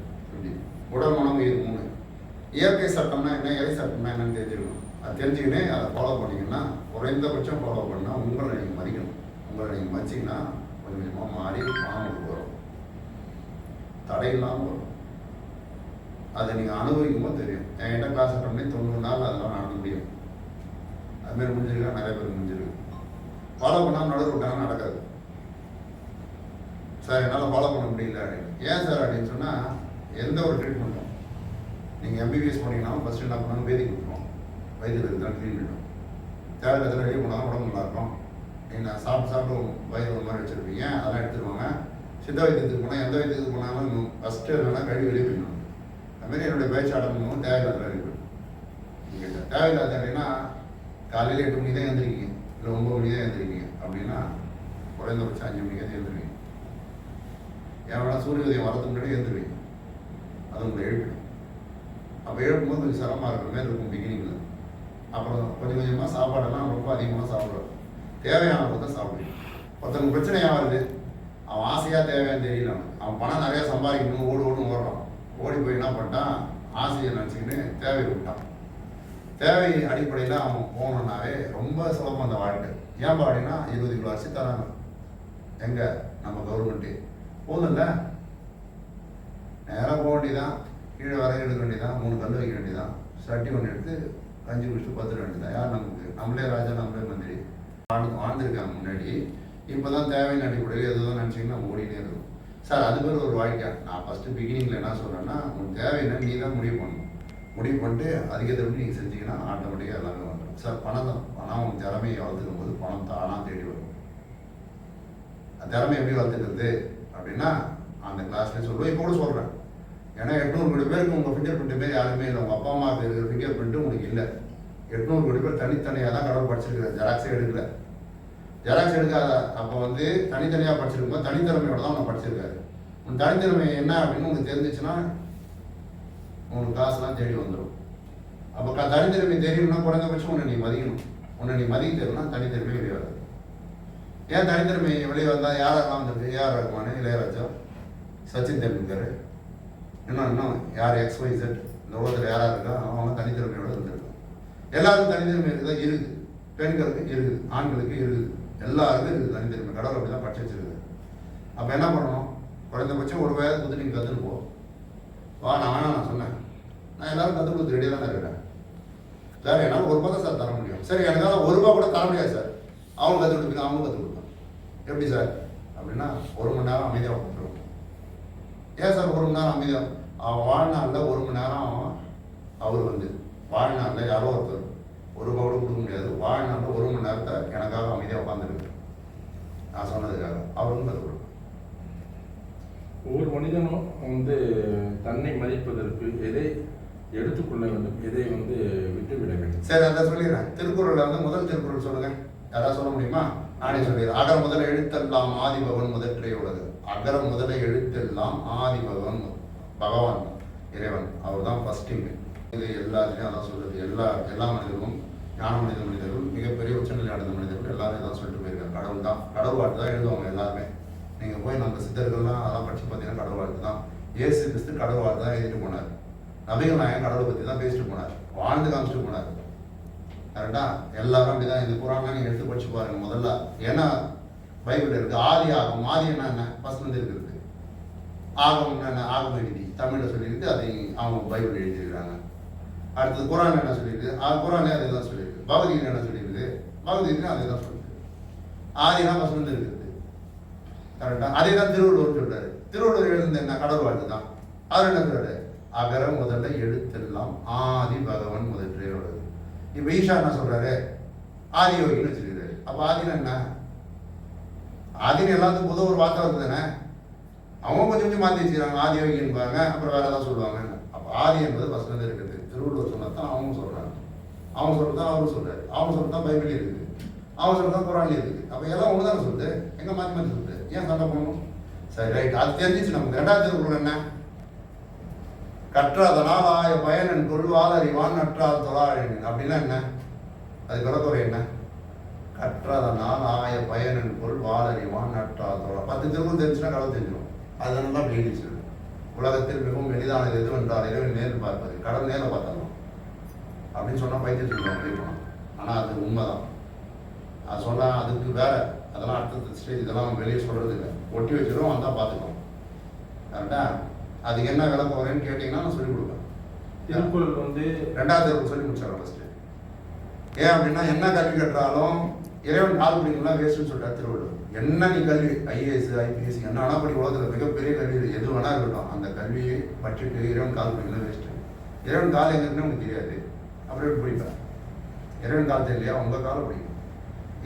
உடல் மனம் உயிர் 3. இயற்கை சட்டம்னா என்ன, இறை சட்டம்னா என்னன்னு தெரிஞ்சுக்கணும். அது தெரிஞ்சுக்கினே அதை ஃபாலோ பண்ணிங்கன்னா, குறைந்தபட்சம் ஃபாலோ பண்ணால் உங்களை நீங்கள் மதிக்கணும். உங்களை நீங்கள் மதிச்சிங்கன்னா கொஞ்சம் கொஞ்சமாக மாறி பணம் வரும், தடையில்லாமல் வரும். அதை நீங்கள் அனுபவிக்கும் போது தெரியும். என்கிட்ட கிளாஸ் அட்டன் பண்ணி 90 நாள் அதெல்லாம் நடக்க முடியும். அதுமாரி முடிஞ்சிருக்கா, நிறைய பேர் முடிஞ்சிருக்கு. ஃபாலோ பண்ணாமல் நடுவு விட்டாங்கன்னா நடக்காது. சார் என்னால் ஃபாலோ பண்ண முடியல அப்படின்னு. ஏன் சார் அப்படின்னு சொன்னால், எந்த ஒரு ட்ரீட்மெண்ட்டும் நீங்கள் MBBS பண்ணிங்கனாலும் ஃபஸ்ட்டு என்ன பண்ணாலும் வேதி கொடுக்கணும். வயிறு தான் க்ளீன் பண்ணிடும். தேவையில்லாத வெளியே போனாலும் உடம்பு நல்லாயிருக்கும். நீங்கள் சாப்பிட்டு வயிறு ஒரு மாதிரி வச்சுருப்பீங்க, அதெல்லாம் எடுத்துருவாங்க. சித்த வைத்தியத்துக்கு போனால் எந்த வைத்தியத்துக்கு போனாலும் ஃபஸ்ட்டு என்னென்னா கழுவி வெளியே போயிடணும். அதுமாரி என்னுடைய பயிற்சி அடங்கணும். தேவையில்லாத வேலை போயிடும். நீங்கள் தேவையில்லாத அப்படின்னா காலையில் 8 மணிக்கு தான் எழுந்திரிக்கீங்க. இல்லை 9 மணி தான் எழுந்திருக்கீங்க அப்படின்னா குறைந்தபட்சம் 5 மணிக்காவது எழுந்திருவீங்க. ஏன்னா சூரிய உதயம் வரதுக்கு முன்னாடி எழுந்திருவீங்க. அது உங்களை எழுப்பிடும். அப்போ எழுப்பும்போது கொஞ்சம் சிரமமாக இருக்கிற மாதிரி இருக்கும் பிகினிங்கில். அப்புறம் கொஞ்சம் கொஞ்சமாக சாப்பாடெல்லாம் ரொம்ப அதிகமாக சாப்பிடுவோம். தேவையான போது தான் சாப்பிடுவோம். ஒருத்தனுக்கு பிரச்சனையாக வருது, அவன் ஆசையாக தேவையான்னு தெரியல. அவன் பணம் நிறையா சம்பாதிக்கணும் ஓடுன்னு ஓடுறான். ஓடி போய் என்ன பண்ணிட்டான், ஆசையை நினச்சிக்கின்னு தேவையை விட்டான். தேவை அடிப்படையில் அவன் போகணுன்னாவே ரொம்ப சுலபம் அந்த வாழ்க்கை. ஏன் அப்படின்னா 20 கிலோ அரிசி தராங்க எங்கே நம்ம கவர்மெண்ட்டு. போதும்ல, நேராக போக வேண்டியதான், கீழே வரைய எடுக்க வேண்டியதான், 3 கல் வைக்க வேண்டியதான், சட்டி ஒன்று எடுத்து கஞ்சி குடிச்சுட்டு பத்துட வேண்டியதான். யார் நமக்கு? நம்மளே ராஜா, நம்மளே மந்திரி வாழ்ந்துருக்காங்க முன்னாடி. இப்போ தான் தேவையான அடிப்படையில் எதுவும் நினச்சிங்கன்னா நம்ம ஓடினே இருக்கும். சார் அது பேர் ஒரு வாழ்க்கை. நான் ஃபஸ்ட்டு பிகினிங்கில் என்ன சொல்கிறேன்னா, உனக்கு தேவைன்னா நீ தான் முடிவு பண்ணணும். முடிவு பண்ணிட்டு அதுக்கேற்றபடி நீங்கள் செஞ்சீங்கன்னா ஆட்டோமேட்டிக்காக எல்லாமே வந்துடும். சார் பணம் தான், பணம் உங்கள் திறமையை வளர்த்துக்கும் போது பணம் தானாக தேடி வரும். அந்த திறமை எப்படி வளர்த்துக்கிறது அப்படின்னா அந்த கிளாஸ்லேயே சொல்லுவேன். இப்போ கூட சொல்கிறேன். ஏன்னா 800 கோடி பேருக்கு உங்கள் ஃபிங்கர் பிரிண்ட் பேர் யாருமே இல்லை. உங்கள் அப்பா அம்மா இருக்கிற ஃபிங்கர் பிரிண்ட்டு உங்களுக்கு இல்லை. 800 கோடி பேர் தனித்தனியாக தான் கடவுள் படிச்சிருக்கிறார். ஜெராக்ஸே எடுக்கல. ஜெராக்ஸ் எடுக்காத அப்போ தனித்தனியாக படிச்சிருக்கும்போது தனித்திறமையோட தான் உன்னை படிச்சிருக்காரு. உன் தனித்திறமை என்ன அப்படின்னு உனக்கு தெரிஞ்சிச்சுன்னா உனக்கு காசுலாம் தேடி வந்துடும். அப்போ தனித்திறமை தெரியணும்னா குறைந்தபட்சம் உன்னை நீ மதிக்கணும். உன்னை நீ மதிக்க தெரியும்னா தனித்திறமை வெளியே வராது. ஏன் தனித்திறமை வெளியே வந்தால் யாரெல்லாம் வந்திருக்கு? ஏஆர் ரஹ்மான், இளையராஜா, சச்சின் தெண்டுல்கர், இன்னும் யார் XYZ இந்த உலகத்தில் யாராக இருக்கா அவங்க தனித்திறமையோடு இருந்திருக்காங்க. எல்லாருக்கும் தனித்திறமை இருக்குதா? இருக்குது. பெண்களுக்கு இருக்குது, ஆண்களுக்கு இருக்குது, எல்லாருக்கும் இருக்குது தனித்திறமை. கடவுள் அப்படி தான் படிச்சு வச்சிருக்குது. அப்போ என்ன பண்ணணும்? குறைந்தபட்சம் ஒரு வேலை கொடுத்து நீங்கள் கற்றுன்னு போ. வா, நான் சொன்னேன், நான் எல்லாரும் கற்றுக் கொடுத்து ரெடியாக தான் இருக்கிறேன் சார். என்னால் ₹1 தான் சார் தர முடியும். சரி, எனக்கால ₹1 கூட தர முடியாது சார். அவங்க கற்றுக் கொடுப்பீங்க, அவங்க கற்றுக் கொடுப்பாங்க. எப்படி சார் அப்படின்னா 1 மணி நேரம் அமைதியாக கொடுத்துருவோம். ஏன் சார் 1 மணி நேரம் அமைதியாக? அவன் வாழ்நாளில் 1 மணி நேரம் அவர் வாழ்நாளில் யாரோ ஒருத்தர் ₹1 கூட கொடுக்க முடியாது. வாழ்நாளில் 1 மணி நேரத்தை எனக்காக அமைதியாக உட்காந்துருக்கு. நான் சொன்னதுக்காக அவரும் கற்றுக் கொடுப்பேன். ஒவ்வொரு மனிதனும் தன்னை மதிப்பதற்கு எதை எடுத்துக்கொள்ள வேண்டும், எதை விட்டுவிட வேண்டும்? சரி, அதை சொல்லிடுறேன். திருக்குறளில் முதல் திருக்குறள் சொல்லுங்க. யாராவது சொல்ல முடியுமா? நானே சொல்லிடுறேன். அகர முதல எழுத்தெல்லாம் ஆதிபவன் முதற்றே உலகு. அகர முதல எழுத்தெல்லாம் ஆதிபவன் பகவான் இறைவன், அவர் தான் ஃபஸ்ட்டிங்கு. இது எல்லாத்துலேயும் அதான் சொல்றது. எல்லா மனிதர்களும், ஞான மனிதர்கள், மிகப்பெரிய உச்சநிலை அடைந்த மனிதர்கள் எல்லாரும் இதான் சொல்லிட்டு போயிருக்காங்க. கடவுள் தான், கடவுள் வாழ்த்து தான் எழுதுவாங்க எல்லாருமே. நீங்கள் போய் நம்ம சித்தர்கள்லாம் அதெல்லாம் படித்து பார்த்தீங்கன்னா கடவுள் வாழ்த்து தான். இயேசு கிறிஸ்து கடவுள் வாழ்த்து தான் எழுதிட்டு போனார். நபிகள் நாயகம் கடவுளை பற்றி தான் பேசிட்டு போனார், வாழ்ந்து காமிச்சிட்டு போனார். கரெக்டா? எல்லாரும் அப்படிதான். இந்த குரான்லாம் நீங்கள் எடுத்து படிச்சு பாருங்க முதல்ல. ஏன்னா பைபிள் இருக்குது. ஆதி ஆகும். ஆதி என்ன? ஃபர்ஸ்ட் இருக்குது. ஆகம் என்ன? ஆகம் எழுதி தமிழில் சொல்லியிருக்கு. அதை அவங்க பைபிள் எழுதியிருக்கிறாங்க. அடுத்தது குரான் என்ன சொல்லியிருக்கு? குரானே அதே தான் சொல்லியிருக்கு. பகவத்கீதை என்ன சொல்லியிருக்கு? பகவத்கீதை அதே தான் சொல்லியிருக்கு. ஆதினா ஃபர்ஸ்ட் இருக்குது. கரெக்டா? அதே தான் திருவள்ளுவர் சொல்றாரு. திருவள்ளுவர் எழுந்த என்ன? கடவுள் வாழ்த்து தான். அவர் என்ன சொல்றாரு? அகர முதல்ல எழுத்தெல்லாம் ஆதி பகவன் முதற்றே உள்ளது. இப்போ ஈஷா என்ன சொல்றாரு? ஆதி யோகின்னு வச்சிருக்காரு. அப்போ ஆதினா என்ன? ஆதின்னு எல்லாத்துக்கும் பொதுவாக ஒரு வார்த்தை வருது தானே. அவங்க கொஞ்சம் கொஞ்சம் மாற்றி வச்சுக்கிறாங்க. ஆதி யோகின்னு பாருங்க, அப்புறம் வேற ஏதாவது சொல்லுவாங்க. அப்போ ஆதி என்பது ஃபர்ஸ்ட்லேருந்து இருக்குது. திருவள்ளுவர் சொன்னதான் அவங்க சொல்றாங்க. அவங்க சொல்றது தான் அவரும் சொல்றாரு. அவங்க சொல்றது தான் பைபிள் இருக்குது. அவங்க சொல்றது தான் குரான்ல இருக்குது. அப்போ எல்லாம் ஒன்று தானே சொல்லுது. எங்க மாற்றி மாற்றி சொல்லுது? ஏன் சண்டை பண்ணணும்? சரி, ரைட். அது தெரிஞ்சிச்சு நமக்கு. 2வது திருக்குறள் என்ன? கற்றாதனால் ஆய பயனன் கொள்வால் அறிவான் நற்றால் தொழாழின். அப்படின்னா என்ன? அது விளக்குறை என்ன? கற்றதனால் ஆய பயனன் கொள்வால் அறிவான் நற்றால் தொழா. 10 திருக்குறள் தெரிஞ்சுன்னா கடவுள் தெரிஞ்சிடும். அதனால தான் எழுதிச்சு. உலகத்தில் மிகவும் எளிதானது எதுவென்றால் இறைவன் நேரில் பார்ப்பது. கடவுள் நேரில் பார்த்தாலும் அப்படின்னு சொன்னால் பைத்தியம் சொல்லுவாங்க போனோம். ஆனால் அது உண்மைதான். அது சொன்னால் அதுக்கு வேற, அதெல்லாம் அடுத்த ஸ்டேஜ். இதெல்லாம் வெளியே சொல்கிறது இல்லை. ஒட்டி வச்சிடும், வந்தால் பார்த்துக்கோம். கரெக்டா? அதுக்கு என்ன விளக்கம் வரேன்னு கேட்டிங்கன்னா நான் சொல்லிக் கொடுப்பேன். திருக்குறள் 2வது திருக்குறள் சொல்லி முடிச்சாங்க ஃபஸ்ட்டு. ஏன் அப்படின்னா என்ன கல்வி கற்றாலும் இறைவன் கால் பிடிக்கலாம் வேஸ்ட்டுன்னு சொல்லிட்டார் திருவள்ளுவர். என்ன நீ கல்வி IAS IPS என்ன வேணா படி, உலகத்தில் மிகப்பெரிய கல்வி எது வேணா இருக்கட்டும், அந்த கல்வியை படிச்சுட்டு இறைவன் கால் பிடிக்கலாம் வேஸ்ட்டு. இறைவன் கால் எங்க இருக்குன்னு உனக்கு தெரியாது, அப்புறம் எப்படி பிடிப்பேன்? இறைவன் கால் தெரியலையா? உங்கள் காலை பிடிக்கும்.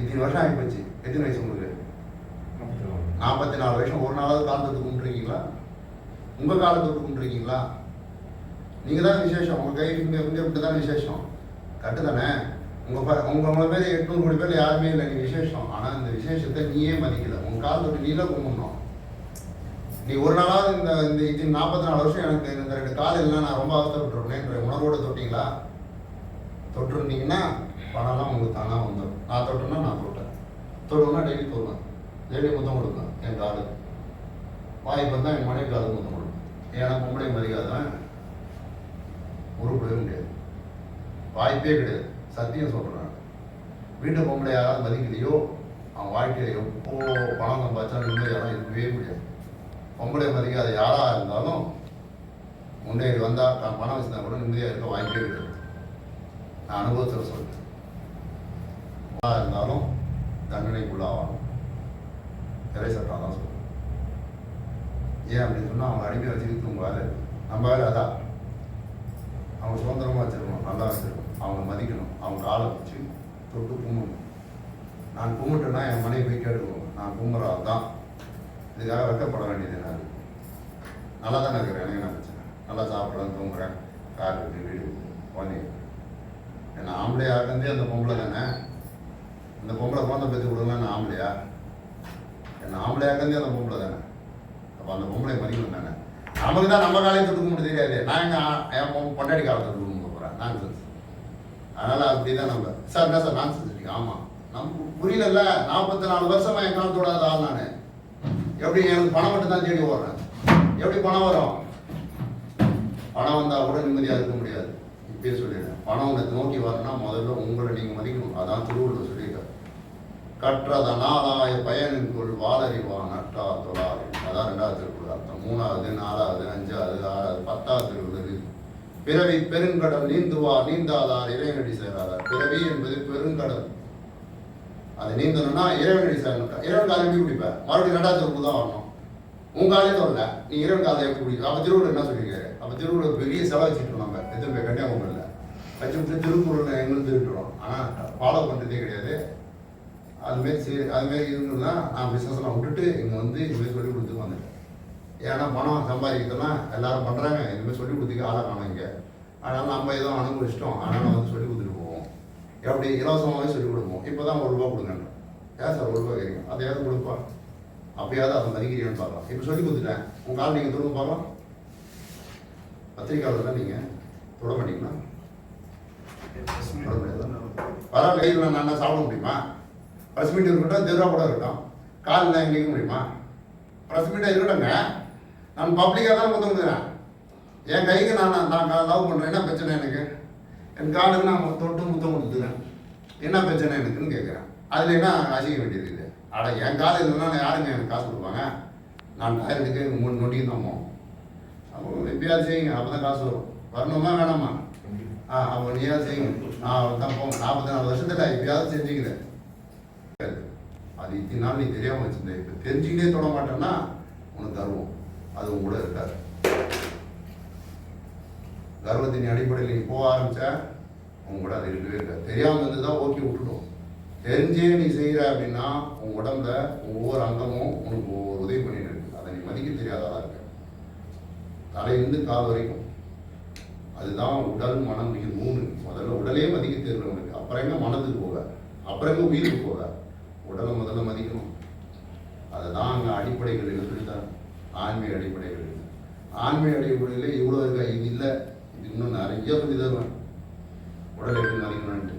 இத்தனை வருஷம் ஆகிப்போச்சு. எத்தனை வயசு உங்களுக்கு? 44 வயசு. ஒரு நாளாவது கால் தொட்டு கும்பிட்டுருக்கீங்களா? உங்கள் காலை தொட்டு கும்பிட்டுருக்கீங்களா? நீங்கள் தான் விசேஷம். உங்கள் கை ஃபிங்கர் தான் விசேஷம். கட்டு தானே? உங்களை பேர் 800 கோடி பேர் யாருமே இல்லை, நீ விசேஷம். ஆனால் இந்த விசேஷத்தை நீயே மதிக்கல. உன் கால் தொட்டு நீல கும்பிடணும். நீ ஒரு நாளாவது இந்த இந்த இது 44 வருஷம் எனக்கு இந்த 2 கால் இல்லைன்னா நான் ரொம்ப அவசரப்பட்டுருப்பேன்ற உணர்வோடு தொட்டிங்களா? தொட்டிருந்தீங்கன்னா பணம்லாம் உங்களுக்கு தானாக வந்துடும். நான் தொட்டேன்னா நான் தொடுவேன்னா டெய்லி தொடுவேன், டெய்லி முத்தம் கொடுப்பேன் என் காலு. வாய்ப்பு வந்தால் என் மனைவி காலுக்கு முத்தம் கொடுப்பேன். ஏன்னா பொம்பளை மதிக்காதான் உருப்படவே முடியாது, வாய்ப்பே கிடையாது. சத்தியம் சொல்கிறேன். வீட்டு பொம்பளை யாராவது மதிக்கலையோ அவன் வாழ்க்கையில் எப்போ பணம் சம்பாதிச்சா நிம்மதியாலாம் இருக்கவே முடியாது. பொம்பளை மதிக்காத யாராக இருந்தாலும் முன்னேறி வந்தால் தான் பணம் வச்சுருந்தா கூட நிம்மதியாக இருக்க வாய்ப்பே கிடையாது. நான் அனுபவத்தில் சொல்கிறேன். யாராக இருந்தாலும் தண்டனைக்குள்ளாகணும். இறை சட்டம் தான் சொல்லுவேன். ஏன் அப்படின்னு சொன்னால் அவங்க அடிமையை வச்சுக்கிட்டு உங்கள் வேலை நம்ம வேலை அதான். அவங்க சுதந்திரமாக வச்சுருக்கணும், நல்லா வச்சுருக்கணும், அவங்க மதிக்கணும், அவங்க காலை வச்சு தொட்டு கும்பிடணும். நான் கும்பிட்டேன்னா என் மனைவி போய் கேட்டுக்குவோம், நான் கும்புறா தான். இதுக்காக வெக்கப்பட வேண்டியது என்ன? நல்லா தானே இருக்கிறேன், எனக்கு என்ன பிரச்சனை? நல்லா சாப்பிட்றேன், தூங்குறேன், கார் விட்டு வீடு குழந்தைங்க. ஏன்னா ஆம்பளையாக இருந்தே அந்த பொம்பளை தானே. இந்த பொம்பளை குழந்தை பெற்று கொடுக்கலாம், நான் ஆம்பளையா? என்ன ஆம்பளையாக இருந்தே அந்த பொம்பளை தானே. அப்போ அந்த பொம்பளை மதிக்கணும் தானே. நமக்கு தான் நம்ம காலையை தொட்டு கும்பிட்டு தெரியாது. நான் என் பொண்டாடி காலத்தை தொட்டு கும்பிட போகிறேன். நான் சென்ஸ். அதனால் அப்படி தான் நம்ம சார் என்ன சார் நான் செஞ்சுருக்கேன். ஆமாம், நமக்கு புரியல. 44 வருஷமாக என் காலம் தொடாத ஆள் நான். எப்படி எனக்கு பணம் மட்டும் தான் தேடி ஓடுறேன். எப்படி பணம் வரும்? பணம் வந்தால் கூட நிம்மதியாக இருக்க முடியாது. இப்பயே சொல்லிடுறேன். பணம் உங்களை நோக்கி வரணும்னா முதல்ல உங்களை நீங்கள் மதிக்கணும். அதான் திருவள்ளுவர் சொல்லியிருக்காரு. கற்றதனாலாய பயனின்குள் வாழறிவா நட்டா தொழாறு. அதான் 2வது திருக்குறள் அர்த்தம். 3வது 4வது 5வது 6வது 10வது திருக்குறள். பிறவி பெருங்கடல் நீந்துவார் நீந்தாதார் இறைவனடி சேராதார். பிறவி என்பது பெருங்கடல். அதை நீந்தணும்னா இறைவனடி சேரணும். இறைவன் காலை எப்படி பிடிப்ப? மறுபடியும் 2வது திருக்குறள் தான் வரணும். உன் காலையே சொல்லல, நீ இறைவன் காலை எப்படி பிடிக்கும்? அப்போ திருவள்ளுவர் என்ன சொல்லியிருக்காரு? அப்போ திருவள்ளுவர் பெரிய செலவச்சிட்டோம். நம்ம எத்தனை பேர் கன்னியாகுமரியில் வச்சு திருக்குறள் எங்களுக்கு திருட்டுறோம். ஆனால் ஃபாலோ பண்ணுறதே கிடையாது. அதுமாரி இருந்ததுன்னா நான் பிஸ்னஸ்லாம் விட்டுட்டு இங்கே வந்து இதுமாரி சொல்லிக் கொடுத்துட்டு வந்துட்டேன். ஏன்னா பணம் சம்பாதிக்கிறதுலாம் எல்லாரும் பண்ணுறாங்க. இதுமாதிரி சொல்லிக் கொடுத்துக்க ஆளை காணும் இங்கே. அதனால் நம்ம ஏதோ அனுபவிச்சிட்டோம். அதனால் வந்து சொல்லிக் கொடுத்துட்டு போவோம். எப்படி இலவசமாகவே சொல்லிக் கொடுப்போம். இப்போ தான் 1 ரூபா கொடுங்கன்ற. ஏன் சார் 1 ரூபா கேட்குறீங்க? அதையாவது கொடுப்பா. அப்பயாவது அதை மதிக்கிறீங்கன்னு பார்க்கலாம். இப்போ சொல்லிக் கொடுத்துட்டேன். உங்கள் கால் நீங்கள் தொடுங்க பார்க்கலாம். பத்திரிக்கையாளர் நீங்கள் தொட மாட்டீங்களா? பரவாயில்ல. கையில் நான் என்ன சாப்பிட முடியுமா? ப்ரெஸ் மீட் இருக்கட்டும், திருவா கூட இருக்கட்டும், காலில் எங்கே கேட்க முடியுமா? ப்ரெஸ் மீட்டாக இருக்கட்டும்ங்க. நான் பப்ளிக்காக தான் முத்தம் கொடுக்குறேன். என் கைக்கு நான் லவ் பண்ணுறேன். என்ன பிரச்சனை எனக்கு? என் காலுக்கு நான் தொட்டு முத்தம் கொடுத்துக்கிறேன். என்ன பிரச்சனை எனக்குன்னு கேட்குறேன். அதில் என்ன அசிக்க வேண்டியது இல்லை. அட என் கால் இல்லைன்னா யாருங்க எனக்கு காசு கொடுப்பாங்க? நான் டாய்லெட்டுக்கு 3 நொட்டிக்கு தான் போவோம். அப்போ எப்பயாவது செய்யுங்க, அப்போ தான் காசு வரும். வரணுமா வேணாமா? அப்போ நீயாவது செய்யுங்க. தான் போங்க. 44 வருஷத்தில் எப்பயாவது செஞ்சுக்கிறேன். அது இத்தனை நாள் நீ தெரியாமல் வச்சிருந்த. இப்போ தெரிஞ்சுக்கிட்டே தொட மாட்டேன்னா உனக்கு கர்வம். அது உங்க கூட இருக்காது. கர்வத்தின் அடிப்படையில் நீ போக ஆரம்பிச்சா உங்க கூட அது இருக்கவே இருக்காது. தெரியாமல் இருந்து தான் ஓகே விட்டுடும். தெரிஞ்சே நீ செய்கிற அப்படின்னா உன் உடம்புல ஒவ்வொரு அங்கமும் உனக்கு ஒவ்வொரு உதவி பண்ணிட்டு இருக்கு. அதை நீ மதிக்க தெரியாததாக இருக்க. தலையிலிருந்து கால் வரைக்கும் அதுதான் உடல் மனம் இது 3. முதல்ல உடலே மதிக்க தெரிஞ்சவனுக்கு, அப்புறம் எங்க மனத்துக்கு போக, அப்புறம் எங்க உயிருக்கு போக. உடலை முதல்ல மதிக்கணும். அதை தான் அங்கே அடிப்படைகள் சொல்லித்தார். ஆன்மீக அடிப்படைகள். ஆன்மீக அடிப்படையில் இவ்வளோ இருக்கா? இது இல்லை, இது இன்னும் நிறைய சொல்லி தருவேன். உடலை எப்படி மதிக்கணும்ன்ட்டு.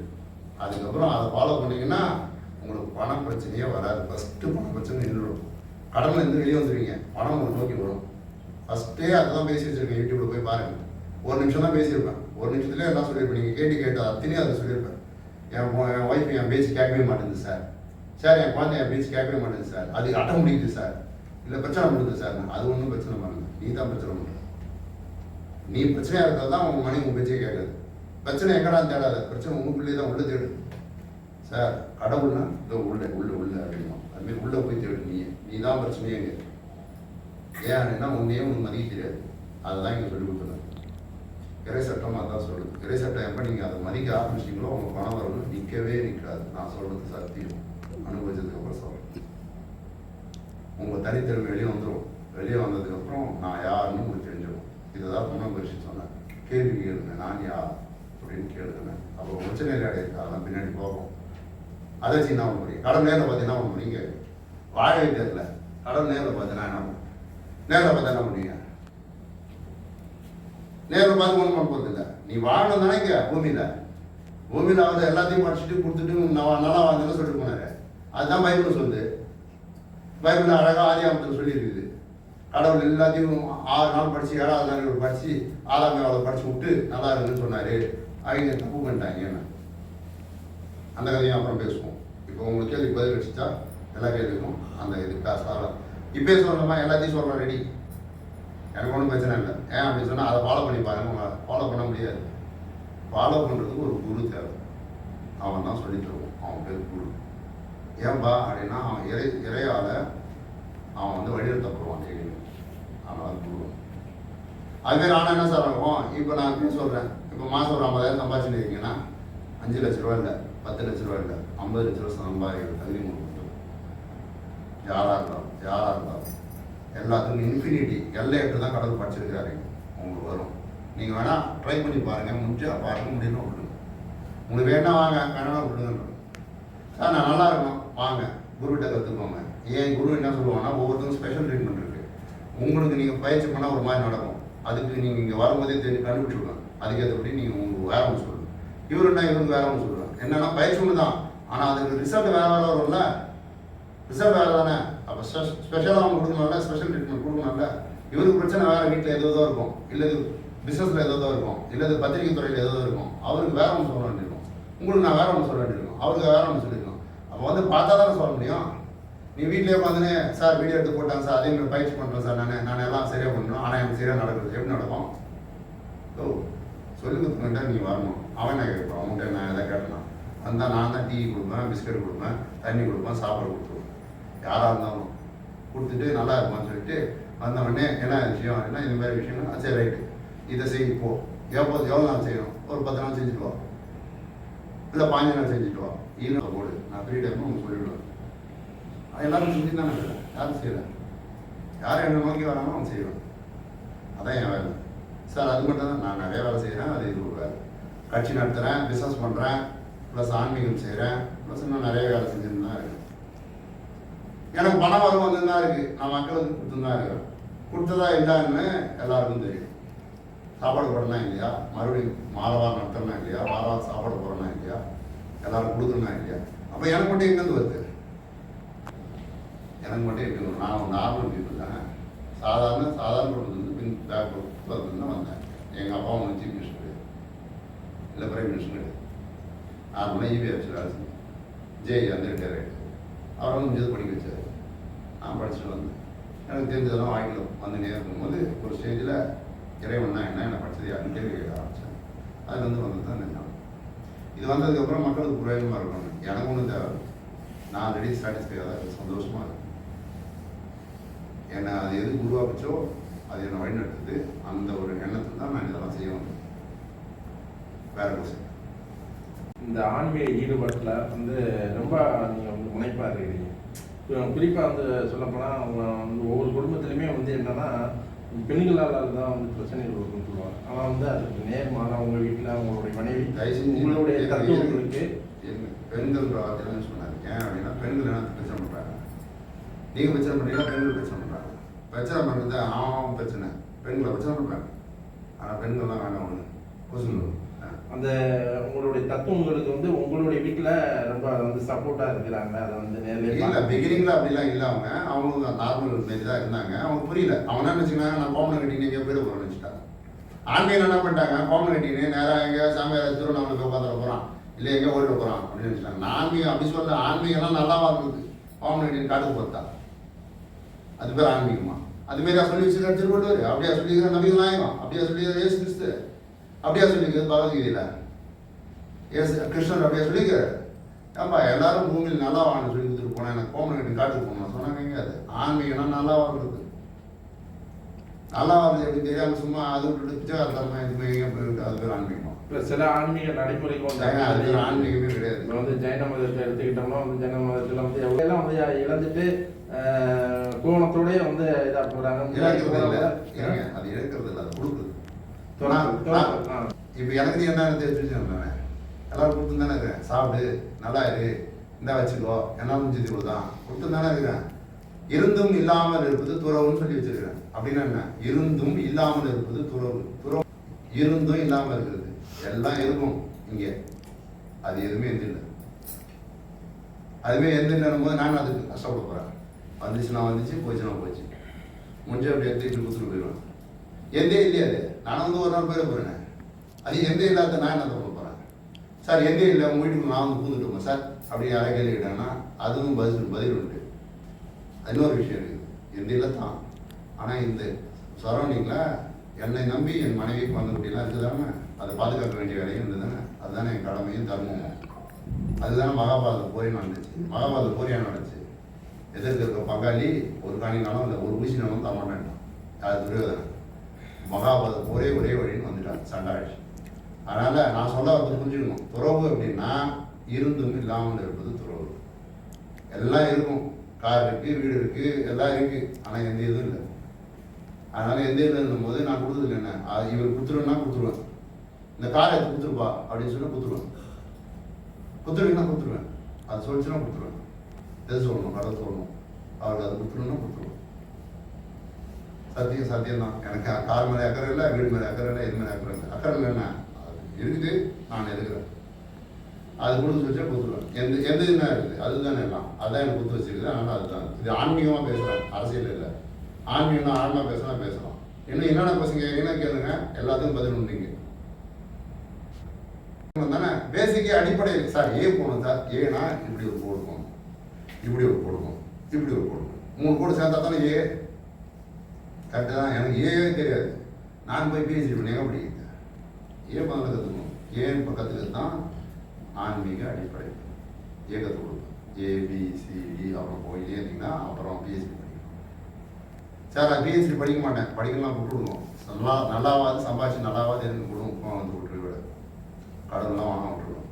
அதுக்கப்புறம் அதை ஃபாலோ பண்ணிங்கன்னா உங்களுக்கு பண பிரச்சனையே வராது. ஃபஸ்ட்டு பண பிரச்சனை நின்றுடும். கடனில் இருந்து வெளியே வந்துடுவீங்க. பணம் உங்களுக்கு நோக்கி வரும். ஃபஸ்ட்டே அதுதான் பேசி வச்சுருக்கேன். யூடியூப்பில் போய் பாருங்கள். 1 நிமிஷம் தான் பேசியிருப்பேன். 1 நிமிஷத்துலேயே என்ன சொல்லியிருப்பேன்? நீங்கள் கேட்டு அத்தனையும் அதை சொல்லியிருப்பேன். என் ஒய்ஃப் என் பேச்சு கேட்கவே மாட்டேங்குது சார். என் குழந்தை என் பேச்சு கேட்கவே மாட்டேங்குது சார். அது அட்ட முடியுது சார். இல்லை பிரச்சனை பண்ணுது சார். அது ஒன்றும் பிரச்சனை பண்ணுங்க. நீ தான் பிரச்சனை பண்ணுற. நீ பிரச்சனையாக இருக்கிறது தான் உங்கள் மனைவி உங்கள் பேச்சே கேட்காது. பிரச்சனை எங்கடா தேடாத. பிரச்சனை உங்களுக்குள்ளே தான் உள்ள தேடு சார். கடவுள்னா இதோ உள்ள அப்படின்னா அதுமாரி உள்ளே போய் தேடு. நீ தான் பிரச்சனையே இங்கே. ஏன்னா உன்னையே உனக்கு மதிக்க தெரியாது. அதை தான் இங்கே சொல்லி கொடுத்துருங்க. இறை சட்டம் அதான் சொல்லுது. இறை சட்டம் எப்போ நீங்கள் அதை மதிக்க ஆரம்பிச்சிங்களோ உங்கள் பணம் வரணும். நிற்கவே நிற்காது. நான் சொல்கிறது சத்தியம். அனுபவிச்சதுக்கப்புறம் சொல்கிறேன். உங்கள் தனித்திறமை வெளியே வந்துடும். வெளியே வந்ததுக்கப்புறம் நான் யாருன்னு உங்களுக்கு தெரிஞ்சிடும். இதை தான் பொண்ணு பரிசு சொன்னேன். கேள்வி கேளுங்க. நான் யார்? அப்படின்னு கேளுங்க. அப்போ உச்சநிலை அடையிருக்கு, அதெல்லாம் பின்னாடி போகும். அதை வச்சு என்ன பண்ண முடியும்? கடல் நேரில் பார்த்தீங்கன்னா பண்ண முடியுங்க. வாழ வைக்கிறதுல கடல் நேரில் பார்த்தீங்கன்னா என்ன பண்ணும்? நேரில் பார்த்தா என்ன பண்ணுவீங்க? நேரில் பார்த்து ஒன்றும் பண்ண போகிறது இல்லை. நீ வாழணும் தானே இங்கே பூமியில் அவர் எல்லாத்தையும் படிச்சுட்டு கொடுத்துட்டு நல்லா வாழ்ந்துன்னு சொல்லிட்டு போனாரு. அதுதான் பைபிள் சொல்லுது. பைபிள் அழகாக ஆதியாமத்தில் சொல்லியிருக்குது. கடவுள் எல்லாத்தையும் 6 நாள் படித்து 7வது நாள் படித்து ஆதாம் அவளை படித்து விட்டு நல்லா இருக்குன்னு சொன்னார். அவங்க தப்பு பண்ணிட்டாங்க. என்ன அந்த கதையும் அப்புறம் பேசுவோம். இப்போ உங்களுக்கு கேள்வி பதில் வச்சுட்டா எல்லா கேள்விக்கும் அந்த இது காசாக இப்போயே சொல்லணுமா? எல்லாத்தையும் சொல்கிறோம் ரெடி, எனக்கு ஒன்றும் பிரச்சனை இல்லை. ஏன் அப்படின்னு சொன்னால் அதை ஃபாலோ பண்ணி பாருங்க. உங்களை ஃபாலோ பண்ண முடியாது. ஃபாலோ பண்ணுறதுக்கு ஒரு குரு தேவை. அவன் தான் சொல்லி தருவோம். அவன் பேர் குரு. ஏன்பா அப்படின்னா அவன் இறையால் அவன் வந்து வழிநடத்தப்படுவான் தெரியும். அதனால் குரு. அதுமாரி ஆனால் என்ன சார் ஆகும்? இப்போ நான் சொல்கிறேன், இப்போ மாதம் ஒரு 50,000 சம்பாதிச்சுன்னு இருக்கீங்கன்னா 5 லட்ச ரூபா இல்லை, 10 லட்ச ரூபா இல்லை, 50 லட்ச ரூபா சம்பாதிக்கிற தகுதி உங்களுக்கு யாராக இருந்தாலும் எல்லாத்துக்கும் இன்ஃபினிட்டி எல்லையற்று தான் கடவுள் படிச்சிருக்கிறாரு. உங்களுக்கு வரும். நீங்கள் வேணால் ட்ரை பண்ணி பாருங்கள். முடிஞ்சா பாருங்க, முடியணும் விடுங்க. உங்களுக்கு வேணா வாங்க, வேணா விடுங்க. சார் நான் நல்லா இருக்கணும் வாங்க, குருகிட்ட கற்றுக்கோங்க. ஏன் குரு என்ன சொல்லுவாங்கன்னா ஒவ்வொருத்தரும் ஸ்பெஷல் ட்ரீட்மெண்ட் இருக்குது. உங்களுக்கு நீங்கள் பயிற்சி பண்ணால் ஒரு மாதிரி நடக்கும். அதுக்கு நீங்கள் இங்கே வரும்போதே தெரிஞ்சு கண்டுபிடிச்சிடுவேன். அதுக்கேற்றபடி நீங்கள் உங்களுக்கு வேற ஒன்று சொல்லுங்கள். இவருன்னா இவருக்கு வேற ஒன்று சொல்லுவேன். என்னன்னா பயிற்சி ஒன்று தான், ஆனால் அதுக்கு ரிசல்ட் வேறு வரும்ல. ரிசல்ட் வேறு தானே. அப்போ ஸ்பெஷலாக அவங்க கொடுக்கணும்ல, ஸ்பெஷல் ட்ரீட்மெண்ட் கொடுக்கணும்ல. இவருக்கு பிரச்சனை வேறு, வீட்டில் ஏதோ இருக்கும், இல்லை பிஸ்னஸில் ஏதோ இருக்கும், இல்லை பத்திரிகை துறையில் ஏதோ இருக்கும். அவருக்கு வேற ஒன்று சொல்ல வேண்டியிருக்கும், உங்களுக்கு நான் வேற ஒன்று சொல்ல வேண்டியிருக்கும், அவருக்கு வேற ஒன்று சொல்லியிருக்கோம். அப்போ வந்து பார்த்தா தானே சொல்ல முடியும். நீ வீட்டிலே உட்காந்துன்னு சார் வீடியோ எடுத்து போட்டாங்க சார், அதே மாதிரி பயிற்சி பண்ணுறேன் சார், நான் எல்லாம் சரியாக பண்ணணும், ஆனால் எனக்கு சரியாக நடக்குது. எப்படி நடக்கும்? சொல்லி கொடுத்துக்கிட்டா நீ வரணும். அவன் என்ன கேட்பான்? அவன்கிட்ட நான் எதாவது கேட்டேன்னா வந்தால் நான் தான் டீ கொடுப்பேன், பிஸ்கட் கொடுப்பேன், தண்ணி கொடுப்பேன், சாப்பாடு கொடுத்துருவேன். யாராக இருந்தாலும் கொடுத்துட்டு நல்லா இருப்பான்னு சொல்லிட்டு வந்தவொடனே என்ன விஷயம் என்ன இந்த மாதிரி விஷயம், சரி ரைட்டு இதை செஞ்சு போ. எவ்வளோ நாள் செய்யணும்? ஒரு 10 நாள் செஞ்சுட்டு வா, இல்லை 15 நாள் செஞ்சுட்டு வா. ஈவினிங் போடு, நான் ஃப்ரீ டைம் உங்களுக்கு சொல்லிவிடுவேன். எல்லாரும் செஞ்சு தானே இல்லை, யாரும் செய்யலை. யாரும் என்ன நோக்கி வராமல் அவன் செய்வேன். அதான் என் வேலை சார். அது மட்டும் தான். நான் நிறைய வேலை செய்கிறேன். அது இது வேலை. கட்சி நடத்துகிறேன், பிஸ்னஸ் பண்ணுறேன், ப்ளஸ் ஆன்மீகம் செய்கிறேன், ப்ளஸ் இன்னும் நிறைய வேலை செஞ்சுன்னு தான் இருக்குது. எனக்கு பணம் வரும் வந்து தான் இருக்குது. நான் மக்களுக்கு கொடுத்துன்னு தான் இருக்கிறேன். கொடுத்ததா இல்லைன்னு எல்லாருக்கும் தெரியும். சாப்பாடு போடணும்னா இல்லையா, மறுபடியும் வாரம் நடத்தணும்னா இல்லையா, வாரம் சாப்பாடு போடணும்னா இல்லையா, எல்லாரும் கொடுக்கணும்னா இல்லையா. அப்போ எனக்கு மட்டும் எங்கேருந்து வருது? எனக்கு மட்டும் இருக்கணும். நான் ஒரு நார்மல் பீப்புள் தானே. சாதாரண குடும்பத்துலேருந்து பேக்ரவுண்ட்லேருந்து தான் வந்தேன். எங்கள் அப்பா ஒன்று சீஃப் மினிஸ்டர் இல்லை பிரைம் மினிஸ்டர் கிடையாது. நார்மலாக EBFC வேலை செஞ்சேன். ஜேஇ வந்து ரிட்டையர் ஆகிடுச்சு. அவரை வந்து முடிஞ்சது படிக்க வச்சார். நான் படிச்சுட்டு வந்தேன். எனக்கு தெரிஞ்சதெல்லாம் வாங்கிட்டு வந்து நேர்க்கும்போது ஒரு ஸ்டேஜில் இறைவன்னா என்ன படித்தது யாருன்னு கேள்வி கேட்க ஆரம்பித்தேன். அது வந்து தான் நினைச்சாங்க. இது வந்ததுக்கப்புறம் மக்களுக்கு பிரயோஜனமாக இருக்கணும். எனக்கு ஒன்றும் தேவை. நான் ஆல்ரெடி சாட்டிஸ்ஃபையாக தான் இருக்குது, சந்தோஷமாக இருக்குது. என்னை அது எது உருவாக்குச்சோ அது என்னை வழிநடத்துது. அந்த ஒரு எண்ணத்தில் தான் நான் இதெல்லாம் செய்ய வந்தேன். வேற விஷயம். இந்த ஆன்மீக ஈடுபாட்டில் வந்து ரொம்ப நீங்கள் வந்து முனைப்பாக இருக்கிறீங்க. குறிப்பாக வந்து சொல்லப்போனால் அவங்க வந்து ஒவ்வொரு குடும்பத்துலையுமே வந்து என்னென்னா பெண்களால் தான் வந்து பிரச்சனைகள் வரும்னு சொல்லுவாங்க. ஆனால் வந்து அதுக்கு நேர்மாறாக உங்கள் வீட்டில் உங்களுடைய மனைவி உங்களுடைய தத்துவங்களுக்கு பெண்கள் வார்த்தைன்னு சொன்னாங்க. ஏன் அப்படின்னா பெண்கள் என்ன பிரச்சனை பண்ணுறாங்க, நீங்கள் பிரச்சனை பண்ணுறீங்களா, பெண்கள் பிரச்சனை பண்ணுறாங்க. பிரச்சனை பண்ணுறது அவன் பிரச்சனை, பெண்களை பிரச்சனை பண்ணுறாங்க. ஆனால் பெண்கள்லாம் வேண்டாம் ஒன்று கொசுங்க. அந்த உங்களுடைய தத்துவங்களுக்கு வந்து உங்களுடைய வீட்டில் ரொம்ப வந்து சப்போர்ட்டாக இருக்கிறாங்க. அதை வந்து நேரில் இல்லை பிகினிங்கில் அப்படிலாம் இல்லை. அவங்க நார்மல் மாரி தான் இருந்தாங்க. அவங்க புரியல. அவங்க என்ன நினச்சிக்கிறாங்க, நான் கோமனை கட்டின்னு எங்கேயோ போயிட போகிறேன்னு நினச்சிட்டாங்க. ஆன்மீகம் என்ன பண்ணிட்டாங்க, கோமனை கட்டின்னு நேராக எங்கேயோ சாமியார் திருவண்ணாமலை போய் உட்காந்துட போகிறான், இல்லை எங்கேயோ ஓடிட போகிறான் அப்படின்னு நினச்சிட்டாங்க. நான் ஆன்மீகம் அப்படி சொல்ல, ஆன்மீகம்லாம் நல்லாவா இருக்குது. கோமனை கட்டின்னு காட்டுக்கு போகிறதா அது பேர் ஆன்மீகமா? அதுமாரி சொல்லி வச்சுருக்காரு திருவள்ளுவர், அப்படியா சொல்லியிருக்கிற நபிகள் நாயகம், அப்படியா சொல்லியிருக்காரு இயேசு கிறிஸ்து, அப்படியா சொல்லியிருக்கிறது பகவத்கீதையில் கிருஷ்ணர் அப்படியா சொல்லிக்கிறார். ஏன்பா எல்லாரும் பூமியில் நல்லா வாங்க சொல்லி கொடுத்துட்டு போனேன், எனக்கு கோமனை காட்டுக்கு போகணும் சொன்னாங்க. அது ஆன்மீகம்னா நல்லா வாழ்றது. நல்லா வாழ்றது எப்படி தெரியாமல் சும்மா அது விட்டுட்டு பிச்சைக்காரத்தனமா எதுவுமே போயிருக்கு. அது பேர் ஆன்மீகம். இப்போ சில ஆன்மீக நடைமுறைக்கு வந்து அது பேர் ஆன்மீகமே கிடையாது. இப்போ வந்து ஜெயின மதத்தை எடுத்துக்கிட்டோம்னா வந்து ஜெயின மதத்தில் வந்து எவ்வளோலாம் வந்து இழந்துட்டு கோணத்தோடய வந்து இதாக போகிறாங்க. இழக்கிறது இல்லை, அது இழக்கிறது இல்லை, அது கொடுக்குது. இப்போ எனக்கு நீ என்ன தெரிஞ்சு வச்சுருந்தேன், எல்லாரும் கொடுத்து தானே இருக்கிறேன். சாப்பிடு, நல்லா இரு, இந்த வச்சுக்கோ, என்னால் முடிஞ்சது கொடுத்தான் கொடுத்து தானே இருக்கிறேன். இருந்தும் இல்லாமல் இருப்பது துறவுன்னு சொல்லி வச்சிருக்கிறேன். அப்படின்னா என்ன? இருந்தும் இல்லாமல் இருப்பது துறவு. துறவு இருந்தும் இல்லாமல் இருக்கிறது. எல்லாம் இருக்கும் இங்கே, அது எதுவுமே எந்த இல்லை. அதுவே எந்த இல்லைன்னும் போது நான் அதுக்கு கஷ்டப்பட போகிறேன். வந்துச்சுன்னா வந்துச்சு, போச்சுன்னா போச்சு, முடிஞ்சு அப்படி எடுத்துக்கிட்டு கொடுத்துட்டு போயிடுவேன். எந்தே இல்லையா அது? நான் வந்து ஒரு நாள் போயிட போகிறேன். அது எந்த இல்லாத நான் என்ன சொல்ல போகிறேன்? சார் எந்தே இல்லை, உங்கள் வீட்டுக்கு நான் வந்து பூந்துட்டுமா சார் அப்படி யாரை கேள்வி கேட்டாங்கன்னா அதுவும் பதில் உண்டு. இன்னொரு விஷயம் இருக்குது, எந்த இல்லை தான். ஆனால் இந்த சரௌண்டிங்கில் என்னை நம்பி என் மனைவி குழந்தை குட்டிலாம் இருக்குது தானே, அதை பாதுகாக்க வேண்டிய வேலையும் இருந்தது தானே. அதுதானே என் கடமையும் தர்மமும். அதுதானே மகாபாரத போரே நடந்துச்சு. மகாபாரத போரே நடந்துச்சு. எதிர்க்க இருக்க பங்காளி ஒரு காணினாலும் இல்லை, ஒரு ஊசினாலும் தரமாட்டேன். அது துரியோதனன். மகாபாரத போரே ஒரே வழின்னு வந்துட்டான் சண்டாட்சி. அதனால் நான் சொல்ல வந்து புரிஞ்சுக்கணும். துறவு அப்படின்னா இருந்தும் இல்லாமல் இருப்பது துறவு. எல்லாம் இருக்கும், கார் இருக்குது, வீடு இருக்குது, எல்லாம் இருக்குது, ஆனால் எந்த இதுவும் இல்லை. அதனால் எந்த இது இருக்கும்போது நான் கொடுத்தது என்ன, இவர் கொடுத்துருவேன்னா கொடுத்துருவேன். இந்த காரை எடுத்து கொடுத்துருப்பா அப்படின்னு சொல்லி கொடுத்துருவேன். கொடுத்துருவீங்கன்னா கொடுத்துருவேன். அது சொல்லிச்சுன்னா கொடுத்துருவேன். எது சொல்லணும், கடை சொல்லணும், அவருக்கு அது கொடுத்துருன்னா கொடுத்துருவேன். சத்தியம் தான். எனக்கு கார் மேலே அக்கறை இல்லை, வீடு மேலே அக்கறை இல்லை, இது மேலே அக்கறை இல்லை. அக்கறை இல்லைன்னா அது இருக்குது, நான் இருக்கிறேன். அது கொடுத்து வச்சா கொடுத்துருவேன். எந்த இதுனா இருக்குது, அதுதானே எல்லாம். அதுதான் எனக்கு கொடுத்து வச்சுருக்குது. அதனால் அதுதான். இது ஆன்மீகமாக பேசுகிறேன், அரசியல் இல்லை. ஆன்மீகம்னா ஆன்மா பேசலாம். இன்னும் என்னென்ன பசங்க என்ன கேளுங்க, எல்லாத்துக்கும் பதில் உண்டுங்க தானே. பேசிக்கே அடிப்படை சார் ஏ போகணும் சார். ஏன்னா இப்படி ஒரு கோடு போகணும், இப்படி ஒரு கொடுக்கும், இப்படி ஒரு கொடுக்கும், 3 கோடு சேர்த்தா தானே ஏ. கரெக்டு தான். எனக்கு ஏவே தெரியாது. நான் போய் பிஹெச்டி பண்ணி எங்கே படிக்கிறேன்? ஏ முதல்ல கற்றுக்கணும். ஏன் இப்போ கற்றுக்கிறது தான் ஆன்மீக அடிப்படை. ஏ கற்றுக் கொடுப்பேன். ABCD அப்புறம் போயிட்டே இருந்தீங்கன்னா அப்புறம் பிஹெச்டி படிக்கணும். சார் நான் பிஹெச்டி படிக்க மாட்டேன், படிக்கலாம் விட்டுடுவோம். நல்லாவாது சம்பாதிச்சு நல்லாவாது எனக்கு கொடுக்கும் வந்து விட்டுருவேன். கடவுள்லாம் வாங்க விட்டுருவோம்.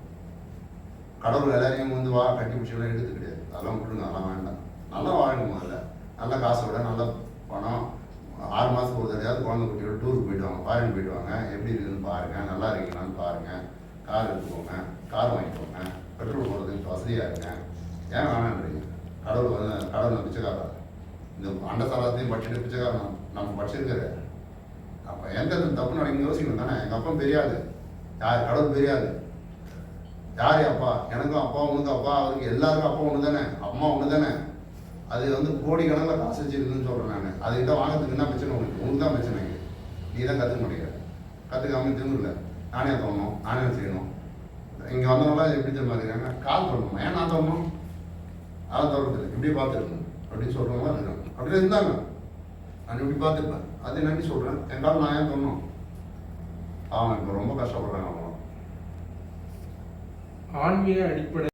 கடவுள் எல்லாரையும் வந்து வா கட்டி பிடிச்சலாம் எடுத்து கிடையாது. அதெல்லாம் விட்டுருங்க, அதெல்லாம் வேண்டாம். நல்லா வாழணும். முதல்ல நல்ல காசோட நல்ல பணம். 6 மாதத்துக்கு ஒரு தடையாவது குழந்தை குட்டியோட டூருக்கு போயிட்டு வாங்க, ஃபாரின் போயிட்டு வாங்க, எப்படி இருக்குதுன்னு பாருங்கள், நல்லா இருக்கீங்களான்னு பாருங்கள். கார் எடுத்துக்கோங்க, கார் வாங்கிக்கோங்க, பெட்ரோல் போடுறதுக்கு வசதியாக இருங்க. ஏன் வேணான்றீங்க? கடவுள் வந்து கடவுள் பிச்சைக்காரர். இந்த அண்டசாலத்தையும் படிச்சுட்டு பிச்சைக்காரன் நம்ம படிச்சிருக்கிற. அப்போ எந்த தப்பு நடக்கும் யோசிக்கணும் தானே. எங்கள் அப்பா தெரியாது, யார் கடவுள் தெரியாது. யார் அப்பா? எனக்கும் அப்பா, உனக்கு அப்பா, அவருக்கு எல்லாருக்கும் அப்பா ஒன்று தானே, அம்மா ஒன்று தானே. அது வந்து கோடிக்கணக்கில் காசு வச்சுருக்குன்னு சொல்கிறேன் நான். அதுக்கிட்ட வாங்கிறதுக்கு என்ன பிரச்சனை உனக்கு தான் பிரச்சனை. நீ தான் கற்றுக்க மாட்டேங்கிற. கற்றுக்காம திரும்பல. நானே தோணும், நானே செய்யணும். இங்கே வந்தவங்களாம் எப்படி தெரியுமா இருக்காங்க, கால் தரணும். ஏன் நான் தரணும்? அதை தரது இப்படி பார்த்துருக்கணும் அப்படின்னு சொல்கிறவங்களாம் இருக்காங்க. அப்படி இருந்தாங்க. நான் இப்படி பார்த்துருப்பேன். அது நன்றி சொல்கிறேன். என் கால் நான் ஏன் தரணும்? அவங்க இப்போ ரொம்ப கஷ்டப்படுறாங்க. அவங்களும் ஆன்மீக அடிப்படை